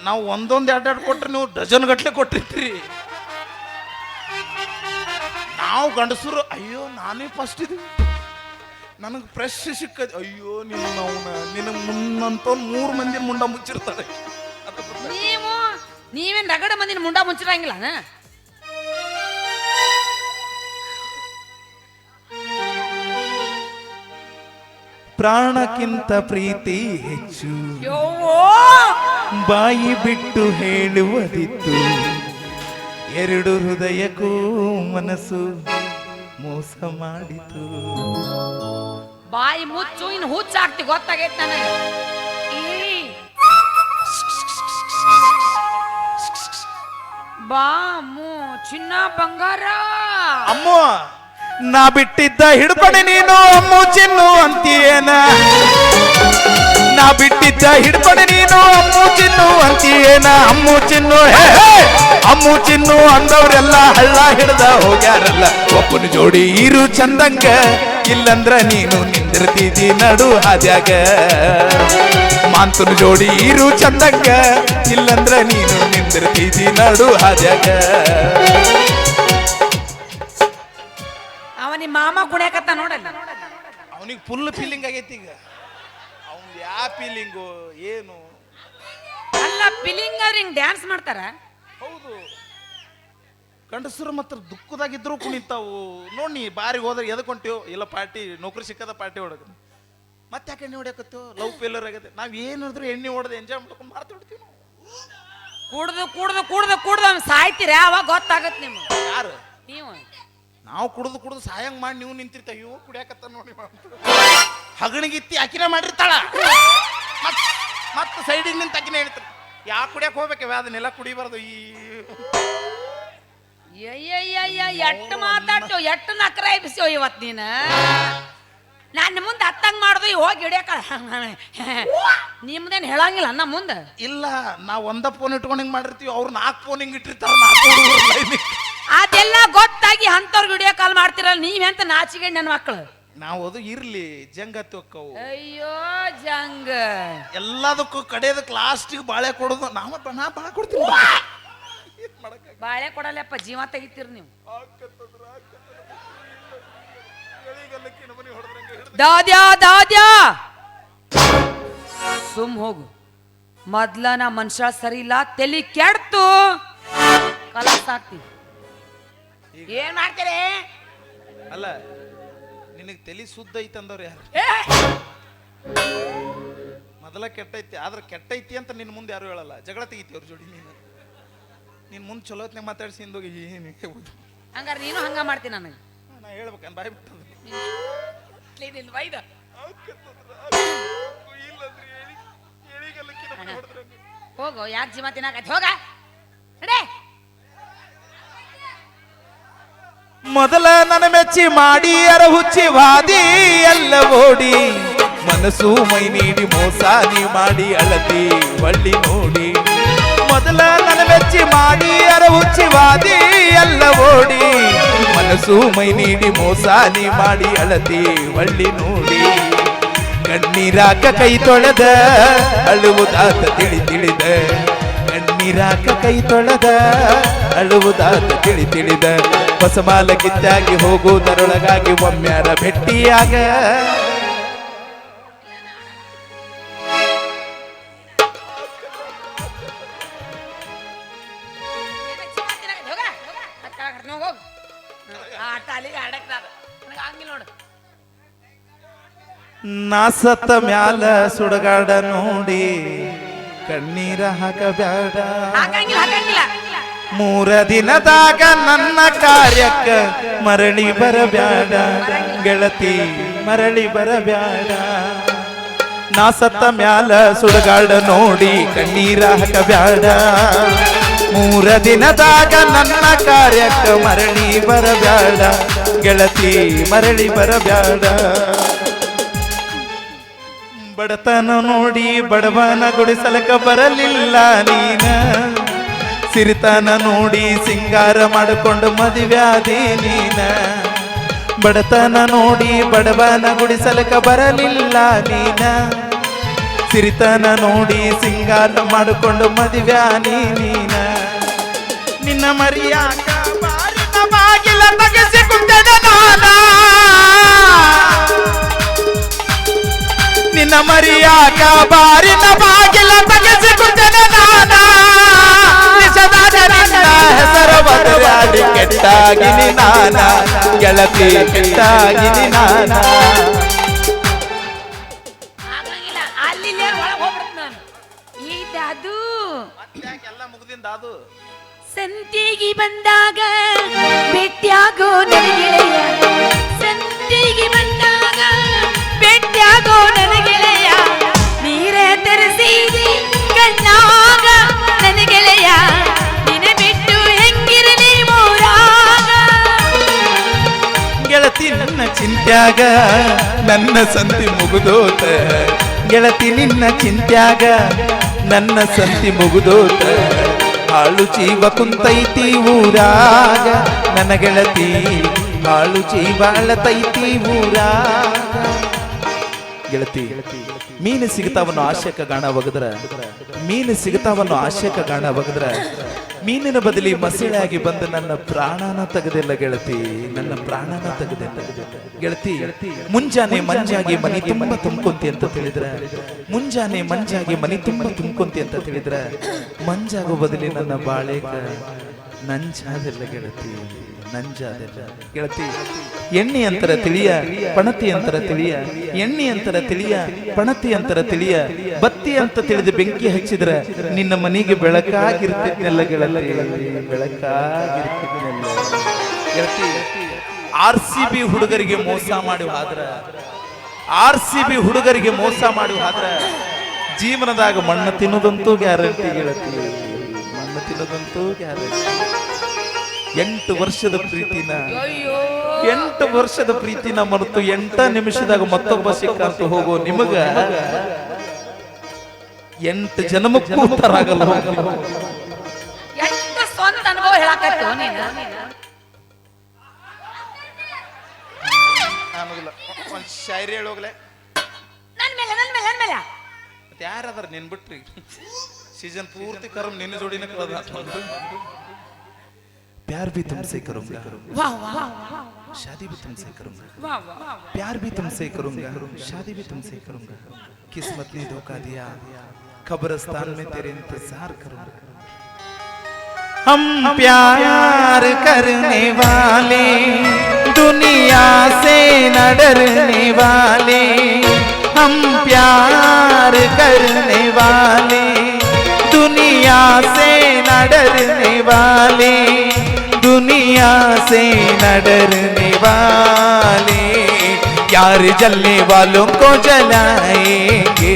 ನಾವು ಒಂದೊಂದು ಎರಡೆರಡು ಕೊಟ್ರೆ ನೀವು ಡಜನ್ ಗಟ್ಲೆ ಕೊಟ್ಟಿರ್ತೀರಿ ನಾವು ಗಂಡಸರು ಅಯ್ಯೋ ನಾನೇ ಫಸ್ಟ್ ಇದೀವಿ ನನಗೆ ಫ್ರೆಶ್ ಸಿಕ್ಕದ ಅಯ್ಯೋ ನಿನ್ನ ಮುನ್ನಂತ 3 ಮಂದಿ ಮುಂಡ ಮುಚ್ಚಿರ್ತಾರೆ ನೀವೇನ್ ರಗಡ ಮಂದಿನ ಮುಂಡ ಮುಚ್ಚಿರಂಗಿಲ್ಲ ಪ್ರಾಣಕ್ಕಿಂತ ಪ್ರೀತಿ ಹೆಚ್ಚು ಬಾಯಿ ಬಿಟ್ಟು ಹೇಳುವುದಿತ್ತು ಎರಡು ಹೃದಯಕ್ಕೂ ಮನಸ್ಸು ಮೋಸ ಮಾಡಿತು ಬಾಯಿ ಮುಚ್ಚು ಇನ್ನು ಹುಚ್ಚಾಗ್ತಿ ಗೊತ್ತಾಗೈತೆ ನನಗೆ ಬಾ ಅಮ್ಮು ಚಿನ್ನ ಬಂಗಾರ ಅಮ್ಮ ನಾ ಬಿಟ್ಟಿದ್ದ ಹಿಡ್ಕೊಂಡೆ ನೀನು ಅಮ್ಮು ಚಿನ್ನು ಅಂತೀಯೇನ ನಾ ಬಿಟ್ಟಿದ್ದ ಹಿಡ್ಕೊಂಡೆ ನೀನು ಅಮ್ಮು ಚಿನ್ನು ಅಂತೀಯೇನ ಅಮ್ಮು ಚಿನ್ನು ಅಮ್ಮು ಚಿನ್ನು ಅಂದವ್ರೆಲ್ಲ ಹಳ್ಳ ಹಿಡ್ದ ಹೋಗ್ಯಾರಲ್ಲ ಒಬ್ಬನ ಜೋಡಿ ಇರು ಚಂದಂಗ ಇಲ್ಲಂದ್ರ ನೀನು ನಿಂದಿರ್ತಿದ್ದಿ ನಡು ಹಾದ್ಯಾಗ ಮಾಂತನ ಜೋಡಿ ಇರು ಚಂದಂಗ ಇಲ್ಲಂದ್ರ ನೀನು ನಿಂದಿರ್ತಿದ್ದಿ ನಡು ಹಾದ್ಯಾಗ ಅವ ನಿಮ್ಮ ಮಾಮ ಕುಣಿಯಕತ್ತ ನೋಡಲ್ಲ ಅವನಿಗೆ ಫುಲ್ ಫೀಲಿಂಗ್ ಆಗೈತಿ ಈಗ ಅವ್ನು ಯಾವ ಫೀಲಿಂಗು ಏನು ಅಲ್ಲ ಫೀಲಿಂಗ್ ಆದ್ರೆ ಹಿಂಗ್ ಡ್ಯಾನ್ಸ್ ಮಾಡ್ತಾರ ಹೌದು ಗಂಡಸರು ಮಾತ್ರ ದುಃಖದಾಗಿದ್ರು ಕುಣಿತಾವು ನೋಡಿ ಬಾರಿಗೆ ಹೋದ್ರೆ ಎದಕ್ ಹೊಂಟಿವ್ ಇಲ್ಲ ಪಾರ್ಟಿ ನೌಕರಿ ಸಿಕ್ಕದ ಪಾರ್ಟಿ ಹೊಡಕ ಮತ್ತೆ ಯಾಕೆ ಎಣ್ಣೆ ಹೊಡ್ಯಾಕತ್ತೇವ್ ಲವ್ ಫೇಲರ್ ಆಗತ್ತೆ ನಾವ್ ಏನಾದ್ರು ಎಣ್ಣೆ ಹೊಡೆದು ಎಂಜಾಯ್ ಮಾಡ್ಕೊಂಡು ಮಾಡ್ತಾ ಬಿಡ್ತೀವಿ ನಾವು ಕುಡ್ದು ಕುಡ್ದು ಕುಡ್ದು ಕುಡ್ದು ಸಾಯ್ತೀರ ಅವಾಗ ಗೊತ್ತಾಗತ್ ನಿಮ್ಗೆ ಯಾರು ನೀವು ನಾವು ಕುಡ್ದು ಸಾಯಂಗ್ ಮಾಡಿ ನೀವು ನಿಂತಿರ್ತಾವ ಇವು ಕುಡಿಯಾಕತ್ತ ನೋಡಿ ಹಗಣಿಗಿತ್ತಿ ಅಕಿನ ಮಾಡಿರ್ತಾಳ ಮತ್ತೆ ಸೈಡಿಗೆ ನಿಂತ ಅಕಿನ ಹೇಳ್ತಾರೆ ಯಾಕೆ ಕುಡಿಯಕ್ಕೆ ಹೋಗ್ಬೇಕವ ಅದನ್ನೆಲ್ಲ ಕುಡಿಬಾರ್ದು ಈ ಎಟ್ಟು ಮಾತಾಡ್ತೇವ ಎಟ್ಟು ನಕರ ಎಬ್ಸೋ ಇವತ್ ನೀನ ನಾನು ಮುಂದೆ ಹತ್ತಂಗ್ ಮಾಡ್ದು ಹೋಗಿ ಹಿಡಿಯಕ ನಿಮ್ದೇನು ಹೇಳಂಗಿಲ್ಲ ಅನ್ನ ಮುಂದೆ ಇಲ್ಲ ನಾವು ಒಂದ ಫೋನ್ ಇಟ್ಕೊಂಡು ಹಿಂಗ್ ಮಾಡಿರ್ತೀವಿ ಅವ್ರು 4 ಫೋನ್ ಹಿಂಗ್ ಇಟ್ಟಿರ್ತಾರ 4 ಅದೆಲ್ಲ ಗೊತ್ತಾಗಿ ಅಂತವ್ರಿಗೆ ವಿಡಿಯೋ ಕಾಲ್ ಮಾಡ್ತಿರಲ್ಲ ನೀವೆಂತ ನಾಚಿಗೆ ನನ್ನ ಮಕ್ಕಳು ನಾವು ಅದು ಇರ್ಲಿ ಜಂಗತ್ತಿ ಹೋಕ್ಕವು ಅಯ್ಯೋ ಜಂಗ ಎಲ್ಲದಕ್ಕೂ ಕಡೆಯದಕ್ಕೆ ಲಾಸ್ಟಿಗೆ ಬಾಳೆ ಕೊಡೋದು ನಾ ಬಾಳೆ ಕೊಡ್ತೀನಿ ಬಾಳೆ ಕೊಡಲ್ಲಪ್ಪ ಜೀವ ತೆಗಿತೀರಿ ನೀವು ದಾದ್ಯಾ ದಾದ್ಯಾ ಸುಮ್ ಹೋಗು ಮೊದ್ಲ ನಾ ಮನುಷ್ಯ ಸರಿ ಇಲ್ಲ ತಲಿ ಕೆಡ್ತು ಕಲಾಸ ಆಗ್ತೀವಿ ಏನ್ ಮಾಡ್ತೀರಿ ಅಲ್ಲ ನಿನಗೆ ತಲೆ ಸುದ್ದ ಐತೆ ಅಂದವ್ರು ಯಾರು ಮೊದಲ ಕೆಟ್ಟೈತಿ ಆದ್ರೆ ಕೆಟ್ಟೈತಿ ಅಂತ ನಿನ್ನ ಮುಂದೆ ಯಾರು ಹೇಳಲ್ಲ ಜಗಳ ತೆಗಿತಿ ಅವ್ರ ಜೋಡಿ ನೀನು ಮುಂದೆ ಚಲೋತ್ನಾಗ ಮಾತಾಡ್ಸಿ ಹಿಂದೋಗಿ ಏನು ಹಂಗಾರೆ ನೀನು ಹಂಗ ಮಾಡ್ತೀನಿ ನನಗೆ ನಾ ಹೇಳ್ಬೇಕನ್ ಬಾಯ್ ಬಿಟ್ಟದ ವೈದ ಹೋಗೋ ಯಾಕೆ ಜೀವ ತಿನ್ನಕತ್ತಿ ಹೋಗ ನಡೆ. ಮೊದಲ ನನ್ನ ಮೆಚ್ಚಿ ಮಾಡಿ ಅರ ಹುಚ್ಚಿ ವಾದಿ ಎಲ್ಲ ಓಡಿ ಮನಸ್ಸು ಮೈ ನೀಡಿ ಮೋಸ ನೀ ಮಾಡಿ ಅಳತಿ ಒಳ್ಳಿ ನೋಡಿ. ಮೊದಲ ನನ್ನ ಮೆಚ್ಚಿ ಮಾಡಿ ಅರ ಹುಚ್ಚಿ ವಾದಿ ಎಲ್ಲ ಓಡಿ ಮನಸ್ಸು ಮೈ ನೀಡಿ ಮೋಸ ನೀ ಮಾಡಿ ಅಳತಿ ಒಳ್ಳಿ ನೋಡಿ. ಕಣ್ಣೀರಾಕ ಕೈ ತೊಳೆದ ಅಳುವುದಾತ ತಿಳಿದ ಕಣ್ಣೀರಾಕ ಕೈ ತೊಳೆದ ಅಳುವುದಾತ ತಿಳಿದ ಹೊಸಮಾಲ ಗಿದ್ದಾಗಿ ಹೋಗುವುದರೊಳಗಾಗಿ ಒಮ್ಮ್ಯಾರ ಭೆಟ್ಟಿಯಾಗ. ನಾಸತ್ತ ಮ್ಯಾಲ ಸುಡಗಾಡ ನೋಡಿ ಕಣ್ಣೀರ ಹಾಕಬ್ಯಾಡ. ಮೂರ ದಿನದಾಗ ನನ್ನ ಕಾರ್ಯಕ್ಕ ಮರಳಿ ಬರಬ್ಯಾಡ ಗೆಳತಿ ಮರಳಿ ಬರಬ್ಯಾಡ. ನಾಸತ್ತ ಮ್ಯಾಲ ಸುಡಗಾಡ ನೋಡಿ ಕಣ್ಣೀರ ಹಾಕಬ್ಯಾಡ. ಮೂರ ದಿನದಾಗ ನನ್ನ ಕಾರ್ಯಕ್ಕ ಮರಳಿ ಬರಬ್ಯಾಡ ಗೆಳತಿ ಮರಳಿ ಬರಬ್ಯಾಡ. ಬಡತನ ನೋಡಿ ಬಡವನ ಗುಡಿಸಲಕ ಬರಲಿಲ್ಲ ನೀನ. ಸಿರಿತನ ನೋಡಿ ಸಿಂಗಾರ ಮಾಡಿಕೊಂಡು ಮದುವ್ಯಾದಿ ನೀನ. ಬಡತನ ನೋಡಿ ಬಡವನ ಗುಡಿಸಲಕ ಬರಲಿಲ್ಲ ನೀನ. ಸಿರಿತನ ನೋಡಿ ಸಿಂಗಾರ ಮಾಡಿಕೊಂಡು ಮದುವ್ಯಾನಿ ನೀನ. ನಿನ್ನ ಮರಿಯಾಕ ಬಾರಿನ ಬಾಗಿಲ ತಗಸಿ ಕುಂತದ ನಾನ. ನಿನ್ನ ಮರಿಯಾಕ ಬಾರಿನ ಬಾಗಿಲ ತಗಸಿ ಕುಂತದ ನಾನ. ನಿಜವಾದ ನಿನ್ನ ಹೆಸರು ಬದಲಾಡಿ ಕೆಟ್ಟಾಗಿನಿ ನಾನ ಗೆಳತಿ ಕೆಟ್ಟಾಗಿನಿ ನಾನ. ಅಲ್ಲಿ ಒಳಗೆ ಹೋಗ್ಬಿಡ್ತ ನಾನು ಅದು ಎಲ್ಲ ಮುಗ್ದಿಂದ ಅದು ಸಂತಿಗೆ ಬಂದಾಗ ಭೇಟಿಯಾಗೋ ನನಗೆಳೆಯ. ಸಂತಿಗೆ ಬಂದಾಗ ಭೇಟಿಯಾಗೋ ನನಗೆಳೆಯ. ನೀರೇ ತರಿಸಿದಿ ಕಣ್ಣಾಗ ನನಗೆಳೆಯ. ನಿನ ಬಿಟ್ಟು ಹೆಂಗಿರಲಿ ಮೂರಾಗ. ಗೆಳತಿ ನನ್ನ ಚಿಂತ್ಯಾಗ ನನ್ನ ಸಂತಿ ಮುಗಿದೋತ. ಗೆಳತಿ ನಿನ್ನ ಚಿಂತ್ಯಾಗ ನನ್ನ ಸಂತಿ ಮುಗಿದೋತ. ಹಾಳು ಜೀವ ಕುಂತೈತಿ ಊರಾಗ ನನ್ನ ಗೆಳತಿ. ಹಾಳು ಜೀವ ಅಳತೈತಿ ಊರಾಗ. ಗೆಳತಿ ಮೀನು ಸಿಗತಾವನ್ನು ಆಶಯಕ ಗಾಣ ಒಗದ್ರ. ಮೀನು ಸಿಗತಾವನ್ನು ಆಶಯಕ ಗಾಣ ಒಗದ್ರ ಮೀನಿನ ಬದಲಿ ಮಸಳೆಯಾಗಿ ಬಂದು ನನ್ನ ಪ್ರಾಣನ ತೆಗೆದಿಲ್ಲ ಗೆಳತಿ. ನನ್ನ ಪ್ರಾಣನ ತೆಗೆದಿಲ್ಲ ಗೆಳತಿ. ಮುಂಜಾನೆ ಮಂಜಾಗಿ ಮನಿ ತುಂಬ ತುಂಬ್ಕೊಂತಿ ಅಂತ ತಿಳಿದ್ರ. ಮುಂಜಾನೆ ಮಂಜಾಗಿ ಮನಿ ತುಂಬ ತುಂಬ್ಕೊಂತಿ ಅಂತ ತಿಳಿದ್ರ ಮಂಜಾಗೋ ಬದಲಿ ನನ್ನ ಬಾಳೆಕ ನಂಜಾದಿಲ್ಲ ಗೆಳತಿ. ನಂಜಾದಿಲ್ಲ ಗೆಳತಿ. ಎಣ್ಣೆ ಅಂತರ ತಿಳಿಯ ಪಣತಿ ಅಂತರ ತಿಳಿಯ. ಎಣ್ಣೆ ಅಂತರ ತಿಳಿಯ ಪಣತಿ ಅಂತರ ತಿಳಿಯ. ಬತ್ತಿ ಅಂತ ತಿಳಿದು ಬೆಂಕಿ ಹಚ್ಚಿದ್ರ ನಿನ್ನ ಮನೆಗೆ ಬೆಳಕಾಗಿರ್ತಿದ್ನೆಲ್ಲ ಗೆಳತಿ. ಬೆಳಕಾಗಿರ್ತಿದ್ನೆಲ್ಲ ಗೆಳತಿ. RCB ಹುಡುಗರಿಗೆ ಮೋಸ ಮಾಡಿ ಆದ್ರ RCB ಹುಡುಗರಿಗೆ ಮೋಸ ಮಾಡಿ ಆದ್ರ ಜೀವನದಾಗ ಮಣ್ಣು ತಿನ್ನೋದಂತೂ ಗ್ಯಾರಂಟಿ ಗೆಳತಿ. ಮಣ್ಣು ತಿನ್ನೋದಂತೂ ಗ್ಯಾರಂಟಿ. 8 ವರ್ಷದ ಪ್ರೀತಿನ 8 ವರ್ಷದ ಪ್ರೀತಿನ ಮರೆತು 8 ನಿಮಿಷದಾಗ ಮತ್ತೊಬ್ಬ ಸಿಕ್ಕಂತ ಹೋಗೋ ನಿಮಗ 8 ಜನ್ಮಕ್ಕೂ ಉತ್ತರ ಆಗಲ್ಲ. ಎಷ್ಟು ಸ್ವಂತ ಅನುಭವ ಹೇಳಕತ್ತು ನೀನು. ಒಂದ್ ಶಾಯರಿ ಹೇಳೋಗ್ಲೆ. ನನ್ ಮೇಲೆ ಯಾರದಾರ ನಿನ್ ಬಿಟ್ರಿ ಸೀಸನ್ ಪೂರ್ತಿ ಕರಂ ನಿನ್ನ ಜೋಡಿನ ಕಳೆದ. प्यार भी तुमसे करूंगा, शादी भी तुमसे करूंगा. प्यार भी तुमसे करूंगा, शादी भी तुमसे करूंगा. किस्मत ने धोखा दिया, कब्रिस्तान में तेरे इंतजार करूंगा. हम प्यार करने वाले दुनिया से न डरने वाले. हम प्यार करने वाले दुनिया से न डरने वाले. दुनिया से न डरने वाले, यार जलने वालों को जलाएंगे,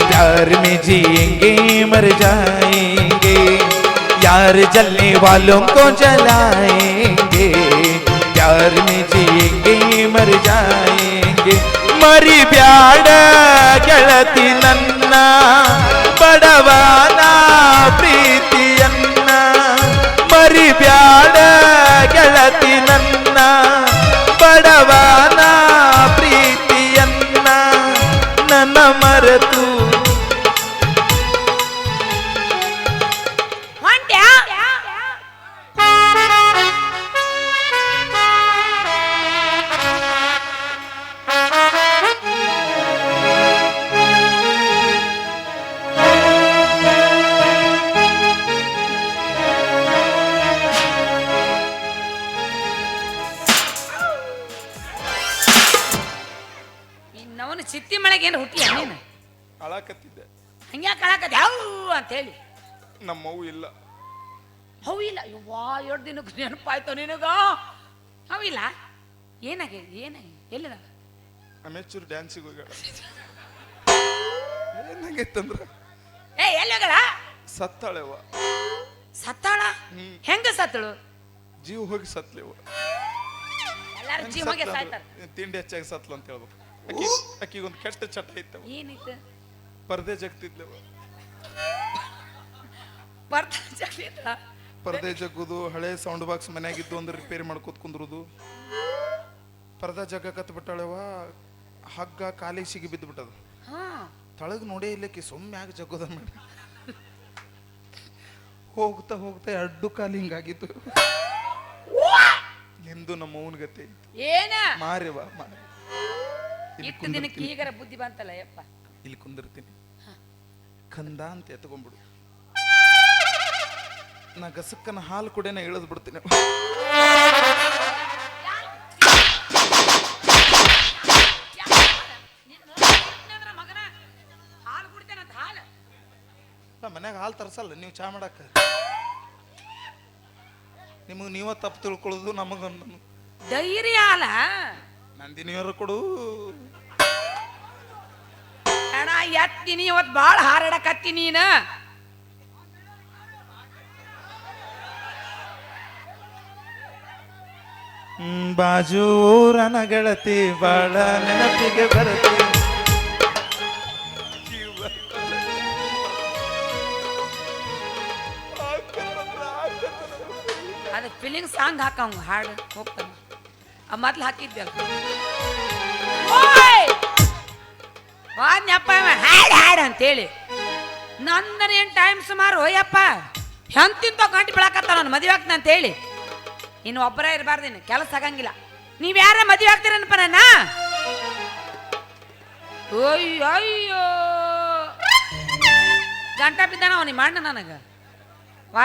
प्यार में जिएंगे मर जाएंगे, यार जलने वालों को जलाएंगे, प्यार में जिएंगे मर जाएंगे. मरी ब्याಡ ಗೆಳತಿ ನನ್ನ ಬಡವನ ಪ್ರೀತಿಯನ್ನ, ಮರಿ ಬ್ಯಾಡ ಗೆಳತಿ ನನ್ನ ಬಡವನ ಪ್ರೀತಿಯನ್ನ, ನನ್ನ ಮರೆತು ಇನ್ನವನು ಚಿತ್ತಿ ಮಳೆಗೆ ಏನು ಹುಟ್ಟಿ ನೀನು ಅಳಕತ್ತಿದ್ದೆ. ಹಂಗ್ಯಾಕೆ ಕಳಕದ ಯಾವ ಅಂತ ಹೇಳಿ ನಮ್ಮವು ಇಲ್ಲ. ಅವು ಇಲ್ಲ ಯವ್ವಾ 2 ದಿನಕ್ಕೆ ನೆನಪಾಯ್ತು ನಿನಗ. ಅವು ಇಲ್ಲ ಏನಾಗಿ ಎಲ್ಲಿದ ಅಮೆಚೂರ್ ಡ್ಯಾನ್ಸಿಗೆ ಹೋಗ್ಯಾಳ. ಏನಾಗೈತಂದ್ರ ಏ ಎಲ್ಲಿಗಳ ಸತ್ತಾಳೆವ. ಸತ್ತಾಳ ಹೆಂಗ ಸತ್ತಳು? ಜೀವ ಹೋಗಿ ಸತ್ಲೇವ. ಎಲ್ಲಾರು ಜೀವ ಹೋಗಿ ಸಾಯ್ತಾರ. ತಿಂಡಿ ಹೆಚ್ಚಾಗಿ ಸತ್ಲು ಅಂತ ಹೇಳ್ಬೇಕು. ಅಕ್ಕಿಗೊಂದು ಕೆಟ್ಟ ಚಟ ಇತ್ತವ. ಏನಿತ್ತು? ಪರ್ದೆ ಜಗ್ತಿದ್ಲೇವ. ಪರ್ದೆ ಜಗ್ಗುದು, ಹಳೆ ಸೌಂಡ್ ಬಾಕ್ಸ್ ಮನ್ಯಾಗಿದ್ದು ಅಂದ್ರೆ ರಿಪೇರಿ ಮಾಡ್ಕೋತ ಕುಂದ್ರುದು. ಪರ್ದ ಜಗ್ಗ ಕತ್ ಬಿಟ್ಟಾಳೆವ. ಹಗ್ಗ ಕಾಲಿಗೆ ಸಿಗಿ ಬಿದ್ದು ಬಿಟ್ಟದು. ತಳಗ್ ನೋಡೇ ಇಲ್ಲಕ್ಕೆ ಸೊಮ್ಮ್ಯಾಗ ಜಗ್ಗುದ ಮಾಡಿ ಹೋಗ್ತಾ ಹೋಗ್ತಾ 2 ಕಾಲು ಹಿಂಗಾಗಿತ್ತು. ನಿಂದು ನಮ್ಮ ಅವನ ಗತೆ ಏನ ಮಾರಿವ. ಇಟ್ಟು ದಿನಕ್ಕೆ ಈಗರ ಬುದ್ಧಿ ಬಂತಲ್ಲ ಯಪ್ಪ. ಇಲ್ಲಿ ಕುಂದಿರ್ತೀನಿ, ಕಂದ ಅಂತ ಎತ್ಕೊಂಡ್ಬಿಡು. ನಾ ಗಸಕ್ಕನ ಹಾಲು ಕುಡಿನ ಇಳಿದ್ ಬಿಡ್ತೀನಿ. ಮನ್ಯಾಗ ಹಾಲು ತರ್ಸಲ್ಲ ನೀವು ಚಾ ಮಾಡಕ್ಕ. ನಿಮಗ್ ನೀವ ತಪ್ಪು ತಿಳ್ಕೊಳ್ಳೋದು, ನಮಗ ಧೈರ್ಯ ಅಲ್ಲ. ನಂದಿನಿಯವರು ಕೊಡು. ಅಣ್ಣ ಎತ್ತೀನಿ ಇವತ್ತು ಬಾಳ ಹಾರಾಡಕತ್ತಿ ನೀನ. ಬಾಜು ಊರನ ಗೆಳತಿ ಬಾಳ ನೆನಪಿಗೆ ಬರತಿ. ಅದು ಫೀಲಿಂಗ್ ಸಾಂಗ್ ಹಾಕಂಗ ಹಾಡು ಹೋಗ್ತಾನ. ಮೊದ್ಲು ಹಾಕಿದ್ದೆ ವಾದ್ನಪ್ಪ ಹಾಡು ಹಾಡು ಅಂತೇಳಿ. ನಂದನೇನು ಟೈಮ್ ಸುಮಾರು ಯಪ್ಪ ಎಂತಿಂತ ಗಂಟೆ ಬೆಳಕತ್ತ ನಾನು ಮದುವೆ ಆಗ್ತಾನೆ ಅಂತೇಳಿ. ಇನ್ನು ಒಬ್ಬರೇ ಇರಬಾರ್ದು, ಇನ್ನು ಕೆಲಸ ಆಗಂಗಿಲ್ಲ. ನೀವ್ ಯಾರ ಮದುವೆ ಆಗ್ತೀರನಪ್ಪ ನನ್ನ? ಅಯ್ಯೋ ಗಂಟ ಬಿದ್ದಾನ ಅವನಿ ಮಣ್ಣ ನನಗ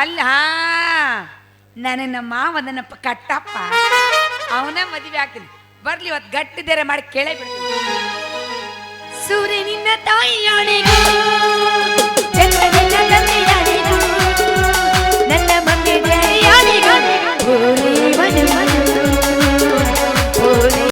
ಅಲ್ಲ. ನನ್ನ ನಮ್ಮ ಮಾವದನಪ್ಪ ಕಟ್ಟಪ್ಪ, ಅವನ ಮದುವೆ ಆಗ್ತೀನಿ. ಬರ್ಲಿ ಇವತ್ತು ಗಟ್ಟಿದ್ದೇರೆ ಮಾಡಿ ಕೇಳೇ ಬಿಡ್ತೀನಿ. ಸೂರ್ಯನಿನ್ನ ತಾಯಿಯಾಣೆಗೆ